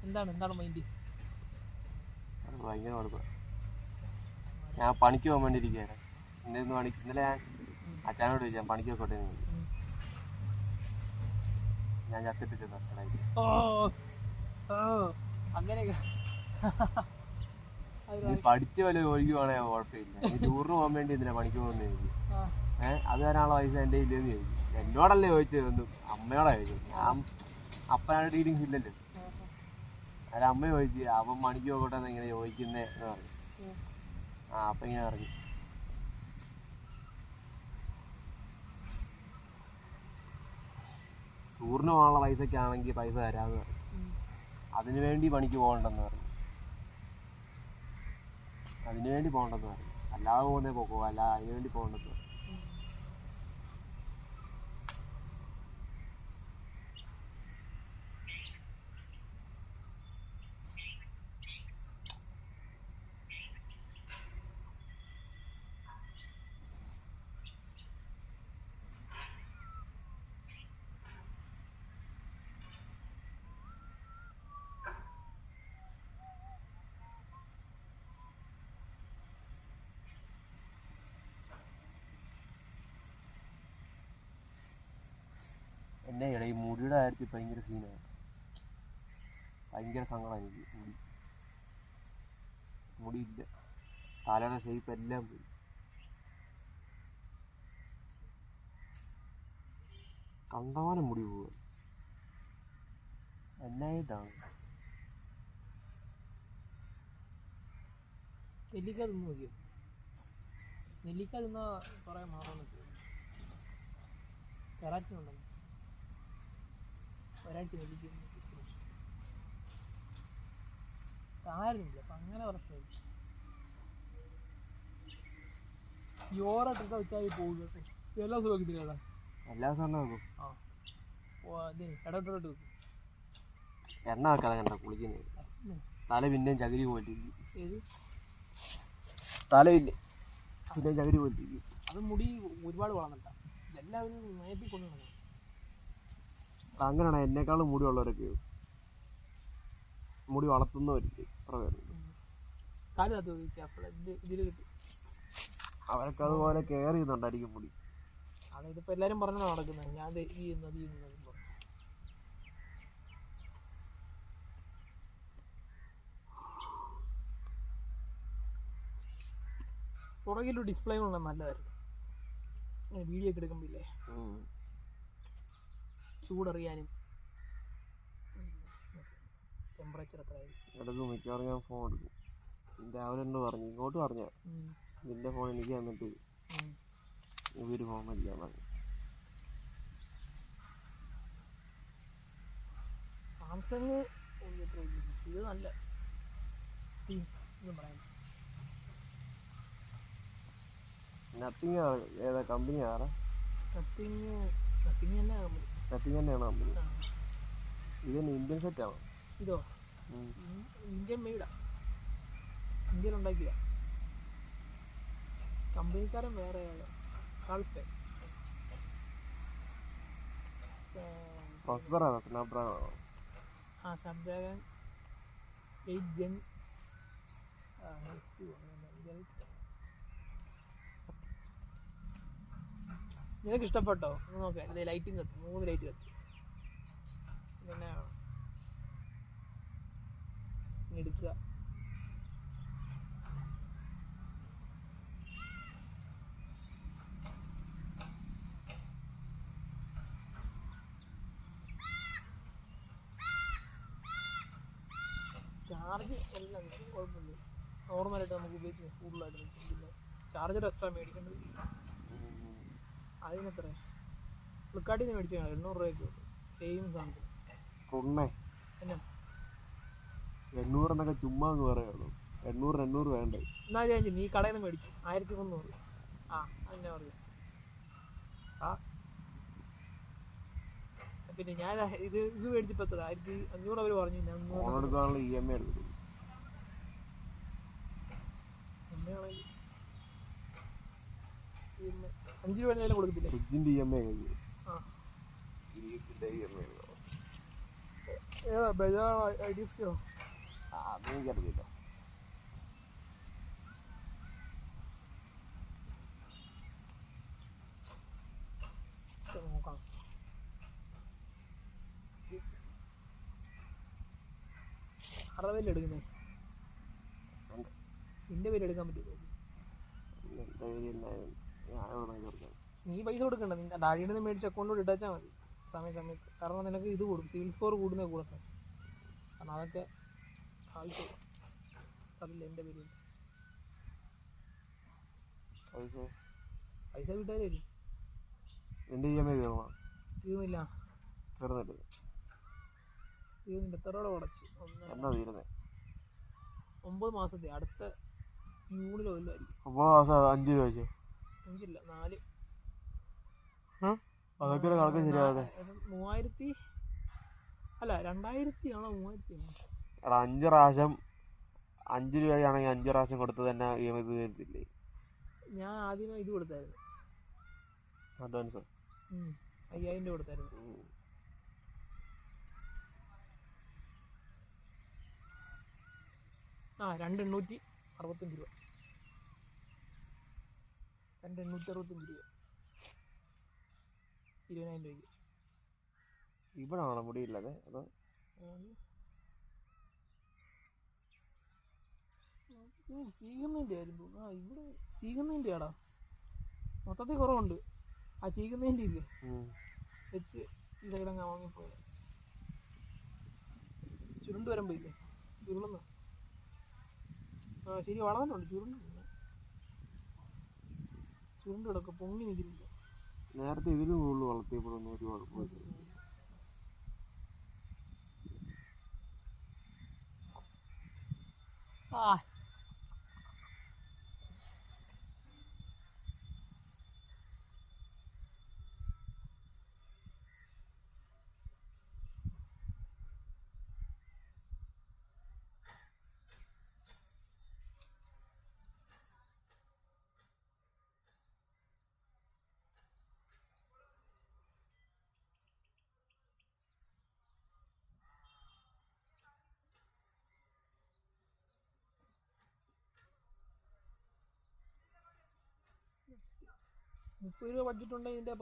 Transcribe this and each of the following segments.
എന്താണ് മൈൻഡ്? ഭയങ്കര കുഴപ്പം. ഞാൻ പണിക്ക് പോകാൻ വേണ്ടിയിരിക്കുകയാണ്. ഇന്നലെ ഞാൻ അച്ഛനോട് ചോദിച്ചാൽ പണിക്ക് പോയിക്കോട്ടെ. ഞാൻ ചത്തിട്ട് പഠിച്ച പോലെ ഒഴുകുവാണെങ്കിൽ കുഴപ്പമില്ല. നീ ടൂറിന് പോകാൻ വേണ്ടി എന്തിനാ പണിക്ക് പോകുന്നത് എനിക്ക്? അത് തരാനുള്ള പൈസ എൻ്റെ ഇല്ലെന്ന് ചോദിച്ചു. എന്നോടല്ലേ ചോദിച്ചത്? ഒന്നും അമ്മയോടാ ചോദിച്ചത്. ഞാൻ അപ്പനാണ് ഡീലിങ്സ് ഇല്ലല്ലോ. അല്ല അമ്മ ചോദിച്ചു അവൻ പണിക്ക് പോകട്ടെ ഇങ്ങനെ ചോദിക്കുന്നേ എന്ന് പറഞ്ഞു. അപ്പൊ ഇങ്ങനെ പറഞ്ഞു. ടൂറിന് പോകാനുള്ള പൈസക്കാണെങ്കിൽ പൈസ തരാമെന്ന് പറഞ്ഞു. അതിനു വേണ്ടി പണിക്ക് പോകണ്ടെന്ന് പറഞ്ഞു. അല്ലാതെ പോകുന്നേ പോക്കോ, അല്ലാതെ അതിനു വേണ്ടി പോകണ്ടെന്ന് പറഞ്ഞു. എന്നെ ഈ മുടിയുടെ കാര്യത്തിൽ ഭയങ്കര സീനാണ്. ഭയങ്കര സങ്കടമാണ് എനിക്ക്. മുടിയില്ല, തലയുടെ ഷേപ്പ് എല്ലാം പോയി. കണ്ടമാനം മുടി പോവുക. എന്നായിട്ടാണ്? നെല്ലിക്ക തിന്നു നോക്കിയോ? നെല്ലിക്ക തിന്ന കുറെ മാറാൻ കെറാറ്റിനുണ്ടെന്ന് ഒരാഴ്ച നെല്ലിക്ക ആയിരുന്നില്ല. അപ്പം അങ്ങനെ പ്രശ്നമില്ല. യോറായിട്ടൊക്കെ വെച്ചാൽ പോകുക. എല്ലാ ദിവസവും വെക്കത്തില്ല. എല്ലാ ദിവസവും വെക്കും. ഇടവിട്ട് വെക്കും. എണ്ണ വെക്കാതെ കണ്ട കുളിക്കുന്നത്. തല പിന്നെയും ചകിരി പോയിട്ടിരിക്കും. ഏത് തലയില്ലേ പിന്നെ ചകിരി പോയിട്ടിരിക്കും. അത് മുടി ഒരുപാട് വളർന്നിട്ടാ. ഇതെല്ലാവരും നേരത്തെ കൊണ്ടുവരണം. അങ്ങനെയാണ്. എന്നെക്കാളും മുടി ഉള്ളവരൊക്കെ മുടി വളർത്തുന്നവരില്ലേ എത്ര പേരുണ്ട്. അവരൊക്കെ അതുപോലെ കെയർ ചെയ്യുന്നുണ്ടായിരിക്കും മുടി. അതിപ്പോ എല്ലാരും പറഞ്ഞു നടക്കുന്നത്. ഞാൻ പുറകിലൊരു ഡിസ്പ്ലേ ഉള്ള നല്ലതായിരുന്നു. ഇങ്ങനെ വീഡിയോ ഒക്കെ എടുക്കുമ്പോഴേ ചൂടറിയാനും ടെമ്പറേച്ചർ എത്രയായിരിക്കും. മിക്കവാറും ഞാൻ ഫോൺ എടുക്കും. രാവിലെ എന്നോട് പറഞ്ഞു, ഇങ്ങോട്ട് പറഞ്ഞ നിന്റെ ഫോൺ എനിക്ക് തന്നിട്ട് ഇവര് ഫോൺ മേടിക്കാൻ പറഞ്ഞു. സാംസങ് ഇത് നല്ല പറയാൻ. നത്തിങ് ഏതാ കമ്പനി? നത്തിങ് തന്നെയാണോ കമ്പനി? ഇതെന്നെ ഇന്ത്യൻ സെറ്റാണോ? ഇതോ ഇന്ത്യൻ മെയ്ഡാ. ഇന്ത്യയിൽ ഉണ്ടാക്കിയ കമ്പനിക്കാരൻ വേറെ. കാൾപ്പേ സ്നാപ്ഡ്രാഗൺ. Snapdragon 8 Gen. നിനക്ക് ഇഷ്ടപ്പെട്ടോ? ഒന്ന് നോക്കാം. ലൈറ്റിങ് കത്തി, 3 ലൈറ്റ് കത്തി. പിന്നെ എടുക്കുക. ചാർജ് എല്ലാം കുഴപ്പമില്ല. നോർമലായിട്ട് നമുക്ക് ഉപയോഗിച്ച് കൂടുതലായിട്ട് നിൽക്കും. പിന്നെ ചാർജർ എക്സ്ട്രാ മേടിക്കേണ്ടത്. അതിനെത്ര? ഫ്ലിപ്കാർട്ടിൽ നിന്ന് മേടിച്ചാൽ 800 രൂപയ്ക്ക് സെയിം സാധനം. എന്നാ 800 എന്നൊക്കെ ചുമ്മാ പറയുള്ളൂ. 800 വേണ്ടേ? എന്നാ ഞാൻ നീ കടയിൽ നിന്ന് മേടിച്ചു 1300. അതെന്നാ പറയും. പിന്നെ ഞാൻ ഇത് മേടിച്ചപ്പോൾ എത്ര? 1500 അവർ പറഞ്ഞു. ഫോൺ എടുക്കാനുള്ള EMI എടുക്കും. എണ്ണയാണെങ്കിൽ 5 രൂപ കൊടുക്കത്തില്ല. ഫ്രിഡ്ജിന്റെ EMI കഴിഞ്ഞു. കിരീട്ടിന്റെ EMI ഏതാ ബജാജ് IDFCയോ? അത് എനിക്കറിയില്ല. നോക്കാം. ആരുടെ പേരിൽ എടുക്കുന്നേ? നിന്റെ പേര് എടുക്കാൻ പറ്റുമോ? നീ പൈസ കൊടുക്കണ്ട, നിന്റെ ഡാഡിയുടെ നിന്ന് മേടിച്ച് അക്കൗണ്ടിലോട്ട് ഇട്ടാച്ചാൽ മതി സമയത്ത്. കാരണം നിനക്ക് ഇത് കൂടും, സിവിൽ സ്കോർ കൂടുന്നേ കൂടട്ടെ. കാരണം അതൊക്കെ ആവശ്യം അതില്ല. എൻ്റെ പേര് പൈസ വിട്ടാൽ തരും. എൻ്റെ EMI തീർന്നില്ല. എത്രയോടെ ഉടച്ച്? 9 മാസത്തെ. അടുത്ത ജൂണിലോ വല്ലതായിരിക്കും. 5 4 അതൊക്കെ കണക്ക് ശരിയാതെ 3000 അല്ല 2000 ആണോ 3000? എടാ 5 പ്രാവശ്യം 5 രൂപയാണെങ്കിൽ 5 പ്രാവശ്യം കൊടുത്തത് തന്നെ EMI തീർത്തില്ലേ? ഞാൻ ആദ്യമേ ഇത് കൊടുത്തായിരുന്നു, അഡ്വാൻസ് 5000 രൂപ കൊടുത്തായിരുന്നു. ആ 2865 രൂപ. 2865 രൂപ 20,000 രൂപയ്ക്ക്. ഇവിടെ ആണോ മുടിയില്ലാതെ? അതോ ചീകുന്നതിൻ്റെ ആയിരുന്നു. ആ ഇവിടെ ചീകുന്നതിൻ്റെ ആടാ മൊത്തത്തിൽ കുറവുണ്ട്. ആ ചീകുന്നതിൻ്റെ ഇല്ലേ വെച്ച് ഈ സൈഡങ്ങ് വാങ്ങിപ്പോയത്. ചുരുണ്ട് വരുമ്പോ ഇല്ലേ ചുരുളുന്ന. ആ ശരി, വളർന്നുണ്ട്. ചുരുണ്ട് കിടക്കും, പൊങ്ങി നിൽക്കുന്നില്ല. നേരത്തെ ഇതിന് കൂടുതൽ വളർത്തിയപ്പോഴൊന്നും ഒരു കുഴപ്പമില്ല. ആ ₹30 ബഡ്ജറ്റ് ഉണ്ടെങ്കിൽ ഇതിൻ്റെ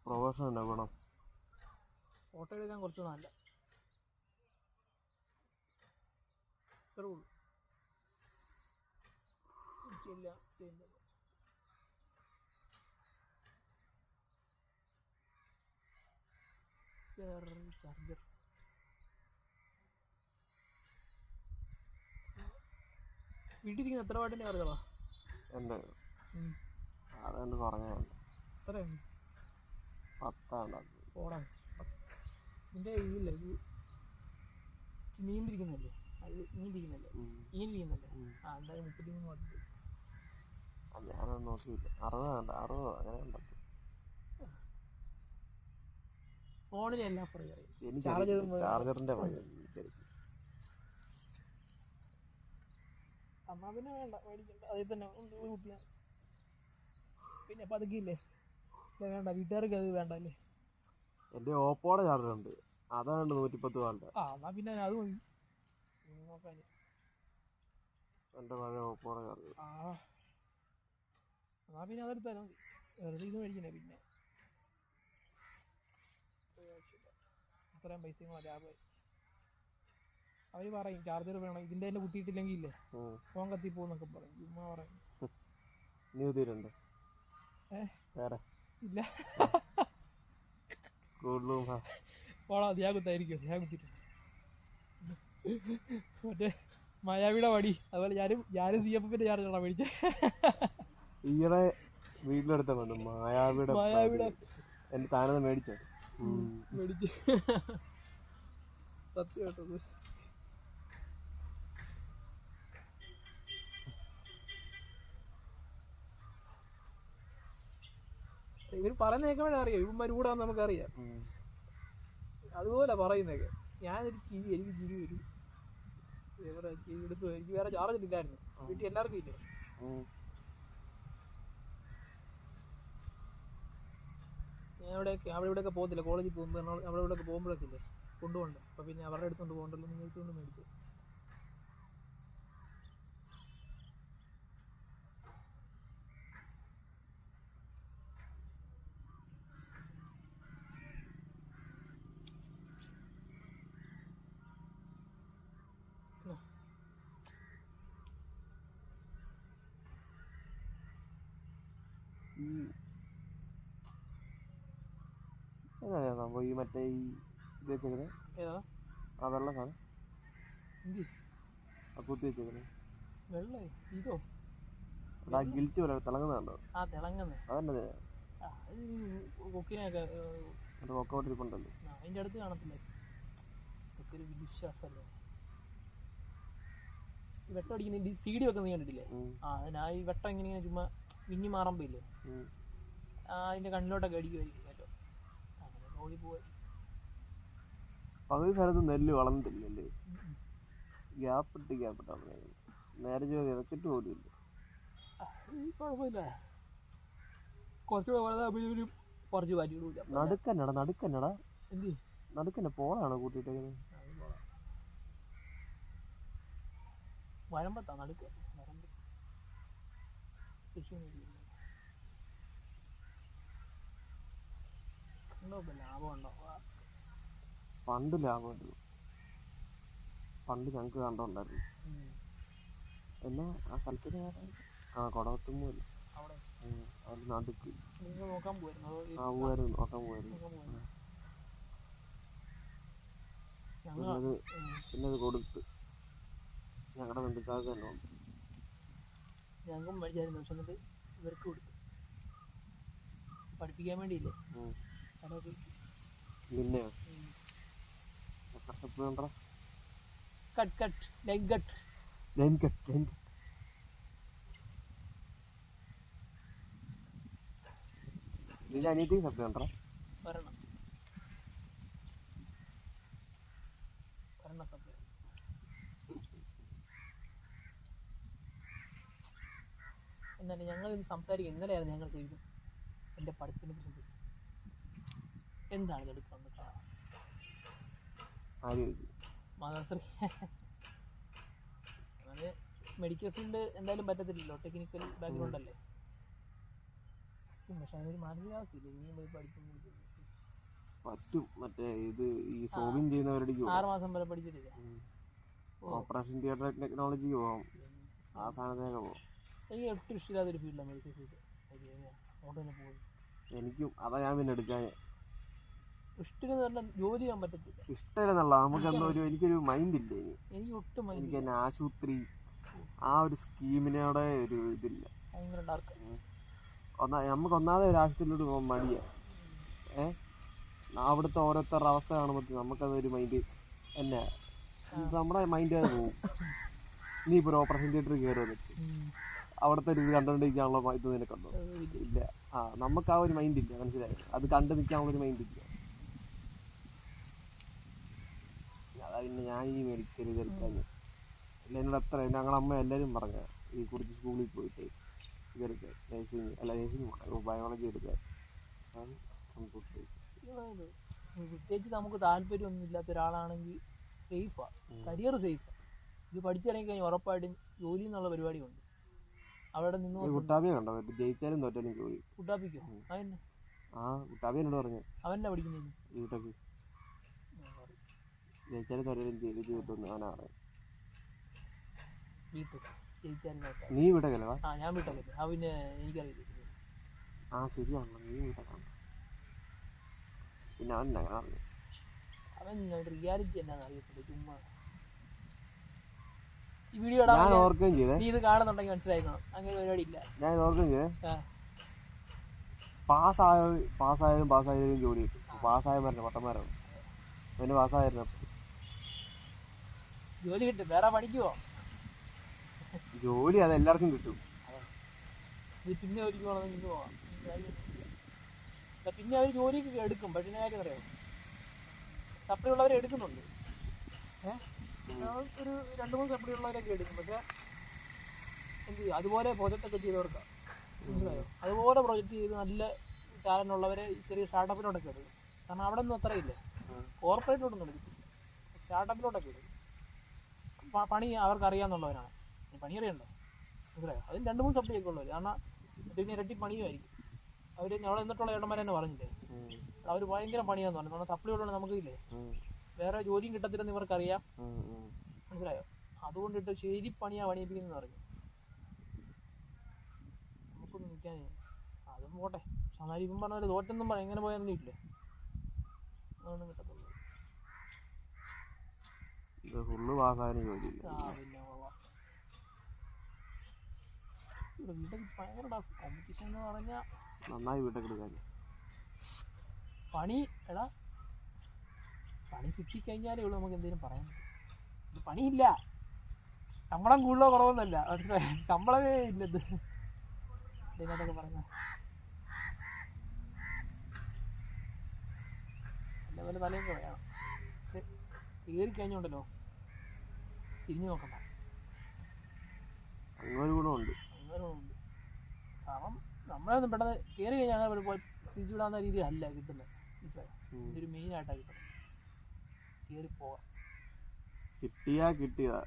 പ്രൊവേഷൻ ഉണ്ടാക്കണം. ഫോട്ടോ എടുക്കാൻ കുറച്ച് നല്ല ഇത്രേ ഉള്ളൂ. എനിക്കെല്ലാം ചെയ്യുന്നത് ചാർജർ. വീട്ടിലിരിക്കുന്ന എത്ര വാട്ടിൻ്റെ ചാർജറാ? എൻ്റെ അതെന്ന് പറഞ്ഞാൽ എത്രയാണ്? 10 ഓടാൻ ഇതിൻ്റെ ഇതില്ല, ഇത് നീണ്ടിരിക്കുന്നല്ലേ, അത് നീണ്ടിരിക്കുന്നല്ലേ, ഈനിരിക്കുന്നല്ലേ. ആ എന്തായാലും 33 വാട്ട്. ഞാനൊന്നും നോക്കിയില്ല. 60 അങ്ങനെ ഉണ്ടോ? ഫോണിലെല്ലാം ഫ്രീ അറിയാം. ചാർജറിന്റെ എന്നാ പിന്നെ വേണ്ട, മേടിക്കണ്ട. അതിൽ തന്നെ കുട്ടിയാ. പിന്നെ പതുക്കിയില്ലേ വേണ്ട, വീട്ടുകാർക്ക് അത് വേണ്ട അല്ലേ. എൻ്റെ ഓപ്പോടെ ചാർജർ ഉണ്ട്, അതാണ് 110 വാട്ട്. ആ എന്നാ പിന്നെ അത് മതി നോക്കാൻ. എൻ്റെ പഴയ ഓപ്പോടെ ചാർജർ. ആ എന്നാ പിന്നെ അതെടുത്താലും മതി, വെറുതെ ഇത് മേടിക്കണേ. പിന്നെ ഇത്രയും പൈസയും ലാഭമായി. അവർ പറയും ചാർജർ വേണം, ഇതിൻ്റെ തന്നെ കുത്തിയിട്ടില്ലെങ്കിൽ ഇല്ലേ ഫോൺ കത്തിപ്പോന്നൊക്കെ പറയും. ചുമ്മാ പറയും. നീ കുത്തിയിട്ടുണ്ടോ? വേറെ ഇല്ല. ഓളാ ഞാൻ കുത്തായിരിക്കും, ഞാൻ കുത്തിയിട്ടുണ്ട്. മറ്റേ മായാവിയുടെ വടി അതുപോലെ ഞാനും CFF-ന്റെ ചാർജറാണ് മേടിച്ചത്. ഈയിടെ വീട്ടിലെടുത്ത മായാവിയുടെ എൻ്റെ താനത് മേടിച്ചു സത്യമായിട്ടത്. ഇവർ പറയുന്ന കേൾക്കുമ്പോഴേ അറിയാം ഇവന്മാർ കൂടാന്ന് നമുക്കറിയാം. അതുപോലെ പറയുന്നതൊക്കെ ഞാനൊരു ചിരി, എനിക്ക് ചിരി വരും. എടുത്തു. എനിക്ക് വേറെ ചാർജ് ഇല്ലായിരുന്നു, വീട്ടിൽ എല്ലാവർക്കും ഇല്ലേ. ഞാൻ അവിടെ ഇവിടെയൊക്കെ പോകത്തില്ല, കോളേജിൽ പോകുമ്പോൾ അവിടെ ഇവിടെയൊക്കെ പോകുമ്പോഴൊക്കെ ഇല്ലേ കൊണ്ടുപോകണ്ട. അപ്പോൾ പിന്നെ അവരുടെ അടുത്തോണ്ട് പോകണ്ടല്ലോ, നിങ്ങൾക്ക് കൊണ്ട് മേടിച്ചു. സംഭവം ഈ മറ്റേ ഈ ഇത് വെച്ചേക്കുന്നത് ഏതാ ആ വെള്ള സാധനം എന്ത് ആ കുത്തി വെച്ചേക്കുന്നത് വെള്ളേ ഇതോ? ആ ഗിൽറ്റ് പോലെ തിളങ്ങുന്നുണ്ടോ? ആ തിളങ്ങുന്നേ അതന്നെ അത് കൊക്കിനെയൊക്കെ കൊക്കോട്ടിരിപ്പുണ്ടല്ലോ, അതിൻ്റെ അടുത്ത് കാണത്തില്ലേ? ഇതൊക്കെ ഒരു വിശ്വാസമല്ലേ. ഈ വെട്ടം അടിക്കുന്ന CD വെക്കുന്ന കണ്ടിട്ടില്ലേ? ആ അതിനാ ഈ വെട്ടം ഇങ്ങനെ ചുമ്മാ മിന്നി മാറുമ്പോ ഇല്ലേ അതിന്റെ കണ്ണിലോട്ടൊക്കെ അടിക്കുമായിരിക്കും കേട്ടോ. അങ്ങനെ ഓടി പോയി പകുതി സ്ഥലത്ത് നെല്ല് വളർന്നിട്ടില്ലല്ലേ, ഗ്യാപ്പിട്ടാണ് നേരെ വിതച്ചിട്ട് പോലുമില്ല. കുഴപ്പമില്ല, കുറച്ചുകൂടെ വലുതാകുമ്പോഴേക്കും കുറച്ച് മാറ്റി വിടൂല. നടുക്കന്നടാ എന്ത് നടുക്കന്നെ പോളാണോ കൂട്ടിയിട്ടേക്കുന്നത്? വരമ്പത്താ നടുക്ക് വരമ്പ് കൃഷിയൊന്നും ഉണ്ടോ? ലാഭം ഉണ്ടോ? പണ്ട് ലാഭമായിരുന്നു, പണ്ട് ഞങ്ങക്ക് കണ്ടുണ്ടായിരുന്നു. എന്നാ ആ സ്ഥലത്തിന് ആ കൊടവത്തുമ്പോ അവിടെ നടുക്ക് നോക്കാൻ പോയിരുന്നു. നോക്കാൻ പോയിരുന്നു. പിന്നെ അത് കൊടുത്ത് ഞങ്ങളുടെ ബന്ധുക്കാർക്ക് തന്നെ ഉണ്ട്. ഞങ്ങൾക്കും മേടിച്ചായിരുന്നു, പക്ഷെ എന്നിട്ട് ഇവർക്ക് കൊടുത്തു പഠിപ്പിക്കാൻ വേണ്ടിയില്ലേ. നിന്നെയോ? നിന്റെ അനിയത്തി സത്യം ഉണ്ടോ? എന്നാലും ഞങ്ങൾ ഇന്ന് സംസാരിക്കും. ഇന്നലെയായിരുന്നു ഞങ്ങൾ ചെയ്തു എൻ്റെ പഠിത്തത്തിനെ കുറിച്ച്. എന്താണ് ഇതെടുക്കാൻ മദർശ്രീ? അങ്ങനെ മെഡിക്കൽ ഫീൽഡ് എന്തായാലും പറ്റത്തില്ലല്ലോ, ടെക്നിക്കൽ ബാക്ക്ഗ്രൗണ്ട് അല്ലേ. പക്ഷെ അതിനൊരു മാനസികാവസ്ഥയില്ല, ഇനിയും പോയി പഠിക്കുമ്പോൾ പറ്റും. മറ്റേ ഇത് ഈ സോവിങ് ചെയ്യുന്നവരുടെ 6 മാസം വരെ പഠിച്ചിട്ടില്ല. ഓപ്പറേഷൻ തിയേറ്റർ ടെക്നോളജിക്ക് പോകാം, ആ സാധനത്തിനൊക്കെ പോകാം. എനിക്ക് ഒട്ടും ഇഷ്ടമില്ലാത്തൊരു ഫീൽഡാണ് മെഡിക്കൽ ഫീൽഡ്. അങ്ങോട്ട് തന്നെ പോകും. എനിക്കും അതാ ഞാൻ പിന്നെ എടുക്കാൻ. ഇഷ്ടമെന്ന് പറഞ്ഞാൽ ജോലി ചെയ്യാൻ പറ്റത്തില്ല. ഇഷ്ടമല്ലെന്നുള്ള നമുക്ക് എന്തോ എനിക്കൊരു മൈൻഡ് ഇല്ല. എനിക്ക് ഒട്ടും എനിക്ക് തന്നെ ആശുപത്രി ആ ഒരു സ്കീമിനോടെ ഒരു ഇതില്ല. ഭയങ്കര ഡാർക്ക്. നമുക്ക് ഒന്നാമതെ ഒരു ആശുപത്രിയിലോട്ട് പോകാൻ മടിയാ. അവിടുത്തെ ഓരോരുത്തരുടെ അവസ്ഥ കാണുമ്പോൾ നമുക്കതൊരു മൈൻഡ് എന്നാ നമ്മുടെ മൈൻഡ് അത് പോകും. നീ ഇപ്പോൾ ഒരു ഓപ്പറേഷൻ തിയേറ്ററിൽ കയറുമെന്ന് വെച്ചു, അവിടുത്തെ ഒരു ഇത് കണ്ടുകൊണ്ടിരിക്കാനുള്ള ഇത് നിനക്കുണ്ടോ? ഇല്ല. നമുക്ക് ആ ഒരു മൈൻഡ് ഇല്ല, മനസ്സിലായി? അത് കണ്ടു നിൽക്കാനുള്ളൊരു മൈൻഡ് ഇല്ല. അതാ പിന്നെ ഞാൻ ഈ മെഡിക്കൽ ഇതെടുക്കാൻ. അല്ല എന്നോട് എത്ര ഞങ്ങളുടെ അമ്മ എല്ലാവരും പറഞ്ഞ ഈ കുറിച്ച് സ്കൂളിൽ പോയിട്ട് ഇതെടുക്കാൻ, നേഴ്സിംഗ് ബയോളജി എടുക്കാൻ. പ്രത്യേകിച്ച് നമുക്ക് താല്പര്യമൊന്നും ഇല്ലാത്ത ഒരാളാണെങ്കിൽ സേഫാ, കരിയർ സേഫാ. ഇത് പഠിച്ചിറങ്ങി കഴിഞ്ഞാൽ ഉറപ്പായിട്ടും ജോലി എന്നുള്ള പരിപാടിയുണ്ട്. അവിടെ നിന്ന് കുട്ടാബിയെ കണ്ടോ? ജയിച്ചാലും തോറ്റാലും ജോലി. കുട്ടാപ്പിക്കോ? അതന്നെ കുട്ടാബി എന്നോട് പറഞ്ഞു അവനെ പഠിക്കുന്നത് വീട്ടൊക്കെ ജയിച്ചാലും തോറ്റാലും ജയില് കിട്ടുമെന്ന് അവനാ പറയാം. നീ വീട്ടൊക്കെ? ഞാൻ വീട്ടൊക്കെ. പിന്നെ എനിക്കറിയില്ല. ശരിയാണല്ലോ, നീ വീട്ടൊക്കെ. പിന്നെ അവൻ അങ്ങനെ അവൻ റിയാലിറ്റി എന്നാന്ന് അറിയത്തില്ല, ചുമ്മാ ഈ വീഡിയോ നീ ഇത് കാണുന്നുണ്ടെങ്കിൽ മനസ്സിലാക്കണം, അങ്ങനെ പരിപാടി ഇല്ല. ഞാൻ ഇത് ഓർക്കുകയും ചെയ്തേ, പാസ്സായാലും ജോലി കിട്ടും. പാസ്സായവരാണ് പട്ടന്മാരാണ്. പിന്നെ പാസ്സായിരുന്നു ജോലി കിട്ടും. വേറെ പണിക്കുവോ? ജോലി അതെല്ലാവർക്കും കിട്ടും. പിന്നെ ഒരിക്കലും നിന്ന് പോവാം. പിന്നെ അവർ ജോലിക്ക് എടുക്കും. പക്ഷേ കാര്യം അറിയാം, സപ്ലൈ ഉള്ളവരെ എടുക്കുന്നുണ്ട്. ഒരു 2-3 സപ്ലൈ ഉള്ളവരൊക്കെ എടുക്കും. പക്ഷേ എന്ത് ചെയ്യും, അതുപോലെ പ്രൊജക്റ്റൊക്കെ ചെയ്തവർക്കാണ്, മനസ്സിലായോ? അതുപോലെ പ്രൊജക്റ്റ് ചെയ്ത് നല്ല ടാലൻ്റ് ഉള്ളവരെ ചെറിയ സ്റ്റാർട്ടപ്പിലോട്ടൊക്കെ എടുക്കും. കാരണം അവിടെ ഒന്നും അത്രയില്ലേ, കോർപ്പറേറ്റിലോട്ടൊന്നും എടുക്കും, സ്റ്റാർട്ടപ്പിലോട്ടൊക്കെ എടുക്കും. പണി അവർക്ക് അറിയാമെന്നുള്ളവരാണ്. പണി അറിയണ്ടേ, മനസ്സിലായോ? അതിന് 2-3 സപ്ലൈ ഒക്കെ ഉള്ളവർ. കാരണം പിന്നെ ഇരട്ടി പണിയുമായിരിക്കും. അവർ ഞങ്ങൾ എന്നിട്ടുള്ള ഏട്ടന്മാർ തന്നെ പറഞ്ഞില്ലേ, അവർ ഭയങ്കര പണിയാന്ന് പറഞ്ഞു. കാരണം സപ്ലൈ ഉള്ളതുകൊണ്ട് നമുക്ക് ഇല്ലേ വേറെ ജോലിയും കിട്ടത്തില്ലെന്ന് ഇവർക്കറിയാം, മനസ്സിലായോ? അതുകൊണ്ടിട്ട് ശരി പണിയിപ്പിക്കുന്നെന്ന് പറഞ്ഞു. നമുക്കൊന്നും നിൽക്കാൻ അതും പോട്ടെ. പക്ഷെ ഇപ്പം പറഞ്ഞ പോലെ തോറ്റെന്നും പറയാം, എങ്ങനെ പോയാലും ഇല്ലേ അതൊന്നും കിട്ടത്തുള്ളൂ. ഫുള്ള് പാസ്സായാലും ജോലിയില്ല. പിന്നെ വീട്ടിൽ ഭയങ്കര ടാസ്ക്. കോമ്പറ്റീഷൻ എന്ന് പറഞ്ഞാൽ നന്നായി വീട്ടൊക്കെ എടുക്കാൻ പണി കിട്ടിക്കഴിഞ്ഞാലേ ഉള്ളൂ നമുക്ക് എന്തെങ്കിലും പറയാൻ. ഇത് പണിയില്ല, ശമ്പളം കൂടുതലോ കുറവൊന്നുമല്ല, മനസ്സിലായി? ശമ്പളമേ ഇല്ലത് ഇതിനകത്തൊക്കെ പറഞ്ഞ പോലെ തലയൊക്കെ വേണം. പക്ഷെ കയറി കഴിഞ്ഞുണ്ടല്ലോ തിരിഞ്ഞു നോക്കണ്ട. അങ്ങനെ ഗുണമുണ്ട്. കാരണം നമ്മളൊന്നും പെട്ടെന്ന് കയറി കഴിഞ്ഞാൽ അങ്ങനെ തിരിച്ചു വിടാവുന്ന രീതി അല്ല കിട്ടുന്നത്, മനസ്സിലായോ? ഇതൊരു മെയിനായിട്ടാണ് കിട്ടുന്നത്. കയറി പോവാം, കിട്ടിയതാ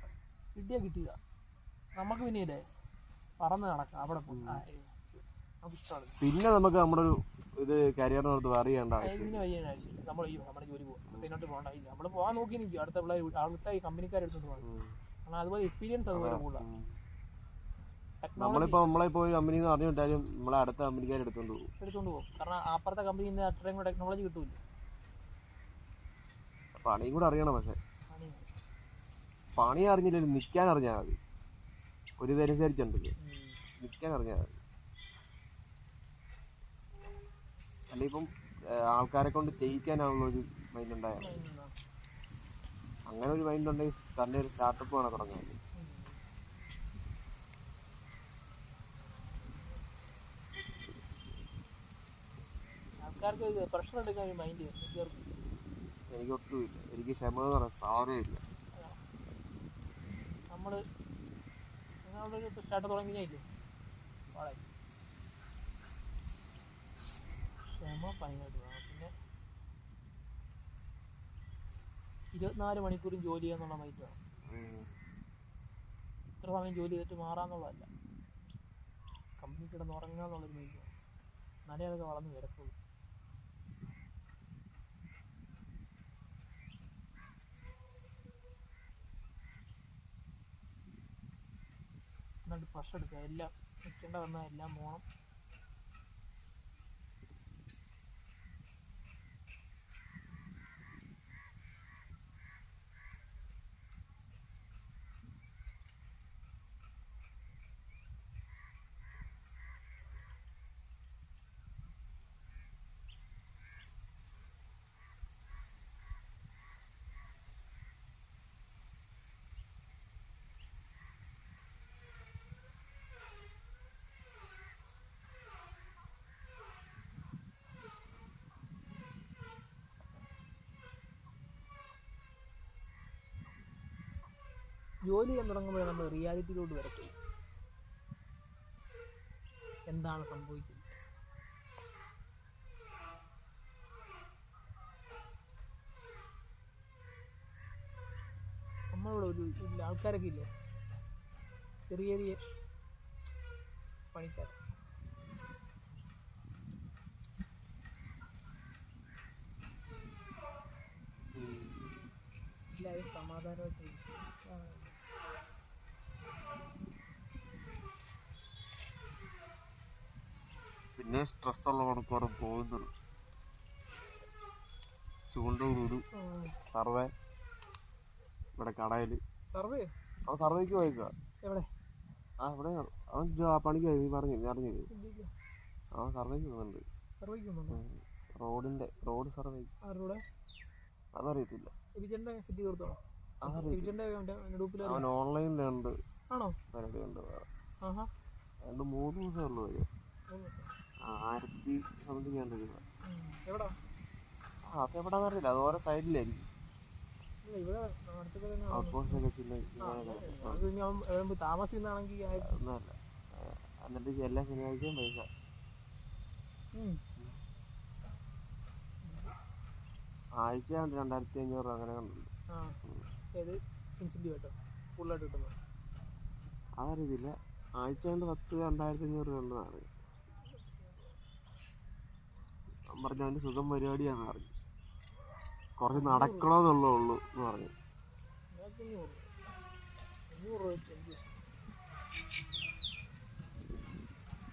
നമുക്ക് പിന്നെ ഇല്ലേ പറന്ന് നടക്കാം അവിടെ പോയി. പിന്നെ നമുക്ക് നമ്മുടെ ഒരു ഇത് കരിയറിനകത്ത് അറിയേണ്ട ആവശ്യമില്ല. നമ്മുടെ ജോലി പോകും, പിന്നോട്ട് പോകണ്ടായില്ല. നമ്മൾ പോകാൻ നോക്കി നിൽക്കും, അടുത്ത പിള്ളേർ അടുത്ത ഈ കമ്പനിക്കാരെടുത്തോണ്ട് പോകാൻ. കാരണം അതുപോലെ എക്സ്പീരിയൻസ് അതുപോലെ കൂടുതലാണ്. നമ്മളെ പോയി കമ്പനി എന്ന് പറഞ്ഞു വിട്ടാലും നമ്മളെ അടുത്ത കമ്പനിക്കാർ എടുത്തോണ്ട് പോകും. കാരണം അപ്പുറത്തെ കമ്പനിയിൽ നിന്ന് അത്രയും കൂടെ ടെക്നോളജി കിട്ടൂല. പണിയും കൂടെ അറിയണം. പക്ഷെ പണി അറിഞ്ഞില്ലെങ്കിലും നിൽക്കാൻ അറിഞ്ഞാൽ മതി. ഒരു ഇതനുസരിച്ചുണ്ടല്ലോ, നിൽക്കാൻ അറിഞ്ഞാൽ മതി. അല്ല ഇപ്പം ആൾക്കാരെ കൊണ്ട് ചെയ്യിക്കാനാണുള്ള ഒരു മൈൻഡ് ഉണ്ടായാൽ അങ്ങനെ ഒരു മൈൻഡ് ഉണ്ടെങ്കിൽ തന്നെ ഒരു സ്റ്റാർട്ടപ്പ് വേണം തുടങ്ങാൻ. ആൾക്കാർക്ക് പ്രഷർ എടുക്കാൻ ഒരു മൈൻഡ് എനിക്ക് ഒട്ടുമില്ല. എനിക്ക് ക്ഷമ എന്ന് പറയാൻ സാധനമില്ല. നമ്മൾ നിങ്ങളൊരു സ്റ്റാർട്ടപ്പ് തുടങ്ങിയില്ലേ, വളരെ ക്ഷമ ഭയങ്കരമായിട്ട് വേണം. പിന്നെ 24 മണിക്കൂറും ജോലി ചെയ്യാന്നുള്ള മൈൻഡ് വേണം. ഇത്ര സമയം ജോലി ചെയ്തിട്ട് മാറാന്നുള്ളതല്ല, കമ്പനി കിടന്ന് ഉറങ്ങുക എന്നുള്ളൊരു മൈൻഡ് വേണം. എന്നാലേ അതൊക്കെ വളർന്ന് വരത്തുള്ളൂ. എന്നിട്ട് പ്രഷർ എടുക്കുക, എല്ലാം നിൽക്കേണ്ട വന്നാൽ എല്ലാം പോകണം. ജോലി ചെയ്യാൻ തുടങ്ങുമ്പോഴേ നമ്മൾ റിയാലിറ്റിയിലോട്ട് വരത്തുള്ളൂ. എന്താണ് സംഭവിക്കുന്നത്? നമ്മളിവിടെ ഒരു ആൾക്കാരൊക്കെ ഇല്ലേ, ചെറിയ ചെറിയ പണിക്കാർ, എല്ലാവരും സമാധാനമായിട്ട് പിന്നെ സ്ട്രെസ്സുള്ള മണിക്കൂറും പോകുന്നുള്ളൂ. ചൂണ്ടൂരു സർവേ ഇവിടെ കടയിൽ അവൻ സർവേക്ക് പോയേക്കുക. ഇവിടെ അവൻ പണിക്ക് പോയി. നീ അറിഞ്ഞില്ലേ? അവൻ സർവേക്ക് പോകുന്നുണ്ട്. Road survey. അതറിയത്തില്ല. അവൻ ഓൺലൈനിലുണ്ട് പരിപാടി ഉണ്ട്. 2-3 ദിവസമേ ഉള്ളൂ. 1000 സംതിങ് ഉണ്ട് രൂപ. അതെവിടാന്ന് അറിയില്ല, അത് ഓരോ സൈഡിലായിരിക്കും. താമസിക്കുന്നാണെങ്കിൽ എന്നിട്ട് എല്ലാ ശനിയാഴ്ചയും പൈസ ആഴ്ച 2500 അങ്ങനെ കണ്ടുണ്ട്. ആ ഏത് ഇൻസെൻറ്റീവ് ആയിട്ടോ ഫുള്ളായിട്ട് കിട്ടുന്നത്? അതറിയത്തില്ല. ആഴ്ച കൊണ്ട് 2500 കണ്ടതാണ്. ഞാൻ പറഞ്ഞു അതിൻ്റെ സുഖം പരിപാടിയാന്ന് പറഞ്ഞു. കുറച്ച് നടക്കണമെന്നുള്ളൂ എന്ന് പറഞ്ഞു. 500 വെച്ച്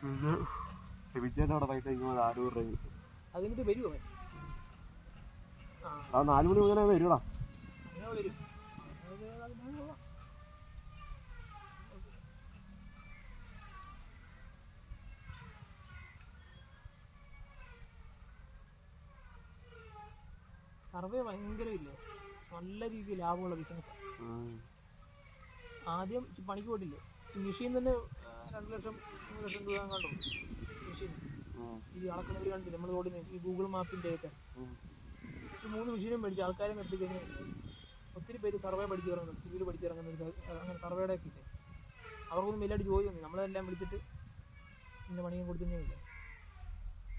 പിന്നെ ലിമിറ്റഡ് അവിടെ പൈസ കഴിക്കുമ്പോൾ 600 രൂപ കിട്ടും. അത് കഴിഞ്ഞിട്ട് വരുമോ? ആ 4 മണി മുതലേ വരുടാ. അങ്ങനെ വരും. സർവേ ഭയങ്കരമില്ലേ, നല്ല രീതിയിൽ ലാഭമുള്ള ബിസിനസ്സാണ്. ആദ്യം പണിക്ക് പോയിട്ടില്ലേ, മെഷീൻ തന്നെ 2 ലക്ഷം 3 ലക്ഷം രൂപ കണ്ടു മെഷീൻ. ഈ അളക്കുന്നവർ കണ്ടില്ല നമ്മൾ ഓടുന്ന ഈ ഗൂഗിൾ മാപ്പിൻ്റെ ഒക്കെ 3 മെഷീനും മേടിച്ച് ആൾക്കാരെ നിർത്തി കഴിഞ്ഞാൽ ഒത്തിരി പേര് സർവേ പഠിച്ചിറങ്ങുന്നുണ്ട്, സിവിൽ പഠിച്ചിറങ്ങുന്നുണ്ട്. അങ്ങനെ സർവേയുടെ ഒക്കെ ഇല്ലേ, അവർക്കൊന്നും വലിയായിട്ട് ജോലി ഒന്നും, നമ്മളെല്ലാം വിളിച്ചിട്ട് ഇന്ന പണിയും കൊടുക്കുന്നതില്ല.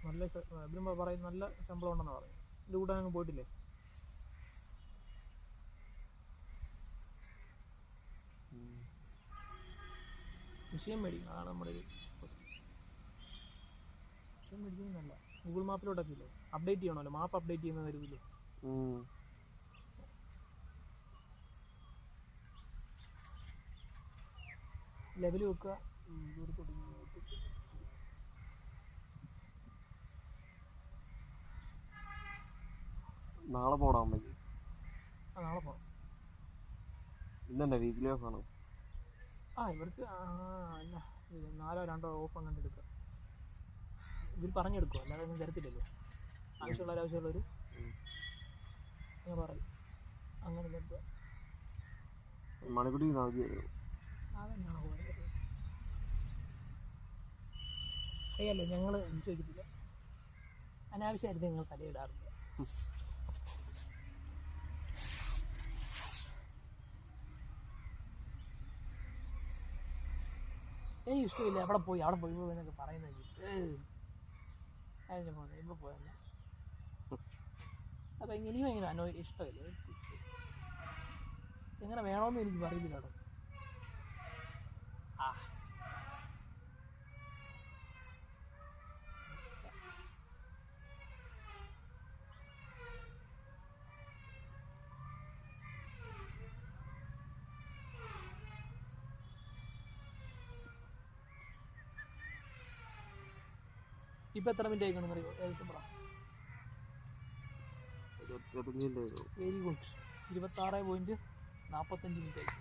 നല്ല ഇവരും പറയും നല്ല ശമ്പളം ഉണ്ടെന്നാണ് പറയുന്നത്. എൻ്റെ കൂടെ അങ്ങ് പോയിട്ടില്ലേ. വിഷയം മേടിക്കും, അതാണ് നമ്മുടെ ഒരു വിഷയം മേടിക്കുന്നതല്ല. ഗൂഗിൾ മാപ്പിലോട്ടൊക്കെ ഇല്ലേ അപ്ഡേറ്റ് ചെയ്യണമല്ലോ, മാപ്പ് അപ്ഡേറ്റ് ചെയ്യുന്ന വരുമല്ലോ. ലെവൽ വെക്കുക. നാളെ പോടാൻ പറ്റും. നാളെ പോകാം. ഇന്നെ വീക്കിലി ഓഫ് ആണോ? ഇവർക്ക് 4 2 ഓഫ് അങ്ങനെ എടുക്കുക. ഇവർ പറഞ്ഞെടുക്കുക, അല്ലാതെ ഒന്നും തരത്തില്ലല്ലോ. ആവശ്യമുള്ളവർ അങ്ങനെ പറയും, അങ്ങനെ എടുക്കുക. മണിക്കൂട്ടി അവധിയായിരുന്നു. അതെന്നാണ് പോയത് അറിയാലോ, ഞങ്ങൾ ചോദിക്കത്തില്ല. അനാവശ്യമായിരുന്നു നിങ്ങൾ തലയിടാറില്ല. എനിക്ക് ഇഷ്ടമില്ല അവിടെ പോയി എന്നൊക്കെ പറയുന്നത്. അതിന് പോകുന്നത് ഇവിടെ പോയല്ല. അപ്പം ഇനിയും ഭയങ്കര ഇഷ്ടമില്ല. എങ്ങനെ വേണമെന്ന് എനിക്ക് പറയുന്നില്ല കേട്ടോ. ഇപ്പം എത്ര മിനിറ്റ് ആയിക്കണമെന്ന് അറിയോ? ഏകദേശം പറ. Very good. 26.45 മിനിറ്റ് ആയി.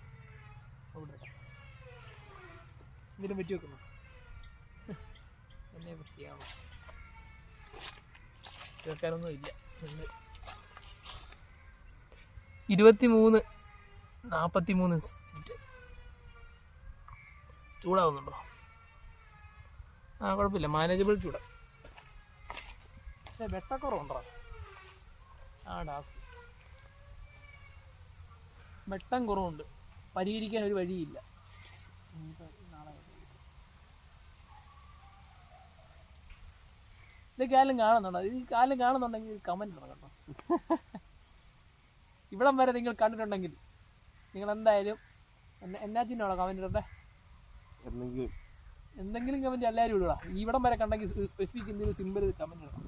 ഇതിലും പറ്റി വെക്കുന്നു എന്നെ ചെയ്യാമോ? കേൾക്കാനൊന്നും ഇല്ല. 23:43 മിനിറ്റ്. ചൂടാവുന്നുണ്ടോ? കുഴപ്പമില്ല, മാനേജബിൾ ചൂടാ. പക്ഷെ വെട്ടക്കുറവുണ്ടോ? ടാസ്ക് വെട്ടം കുറവുണ്ട്, പരിഹരിക്കാൻ ഒരു വഴിയില്ല. ഇത് കാലം കാണുന്നുണ്ടോ? ഈ കാലം കാണുന്നുണ്ടെങ്കിൽ കമന്റ് ഇടണം കേട്ടോ. ഇവിടം വരെ നിങ്ങൾ കണ്ടിട്ടുണ്ടെങ്കിൽ നിങ്ങൾ എന്തായാലും എന്നാ ചിഹ്നമാണോ കമന്റ് ഇടട്ടെ? എന്തെങ്കിലും കമന്റ് എല്ലാവരും ഇടുക. ഇവിടം വരെ കണ്ടെങ്കിൽ സ്പെസിഫിക് എന്തെങ്കിലും സിമ്പിൾ കമന്റ് ഇടണം.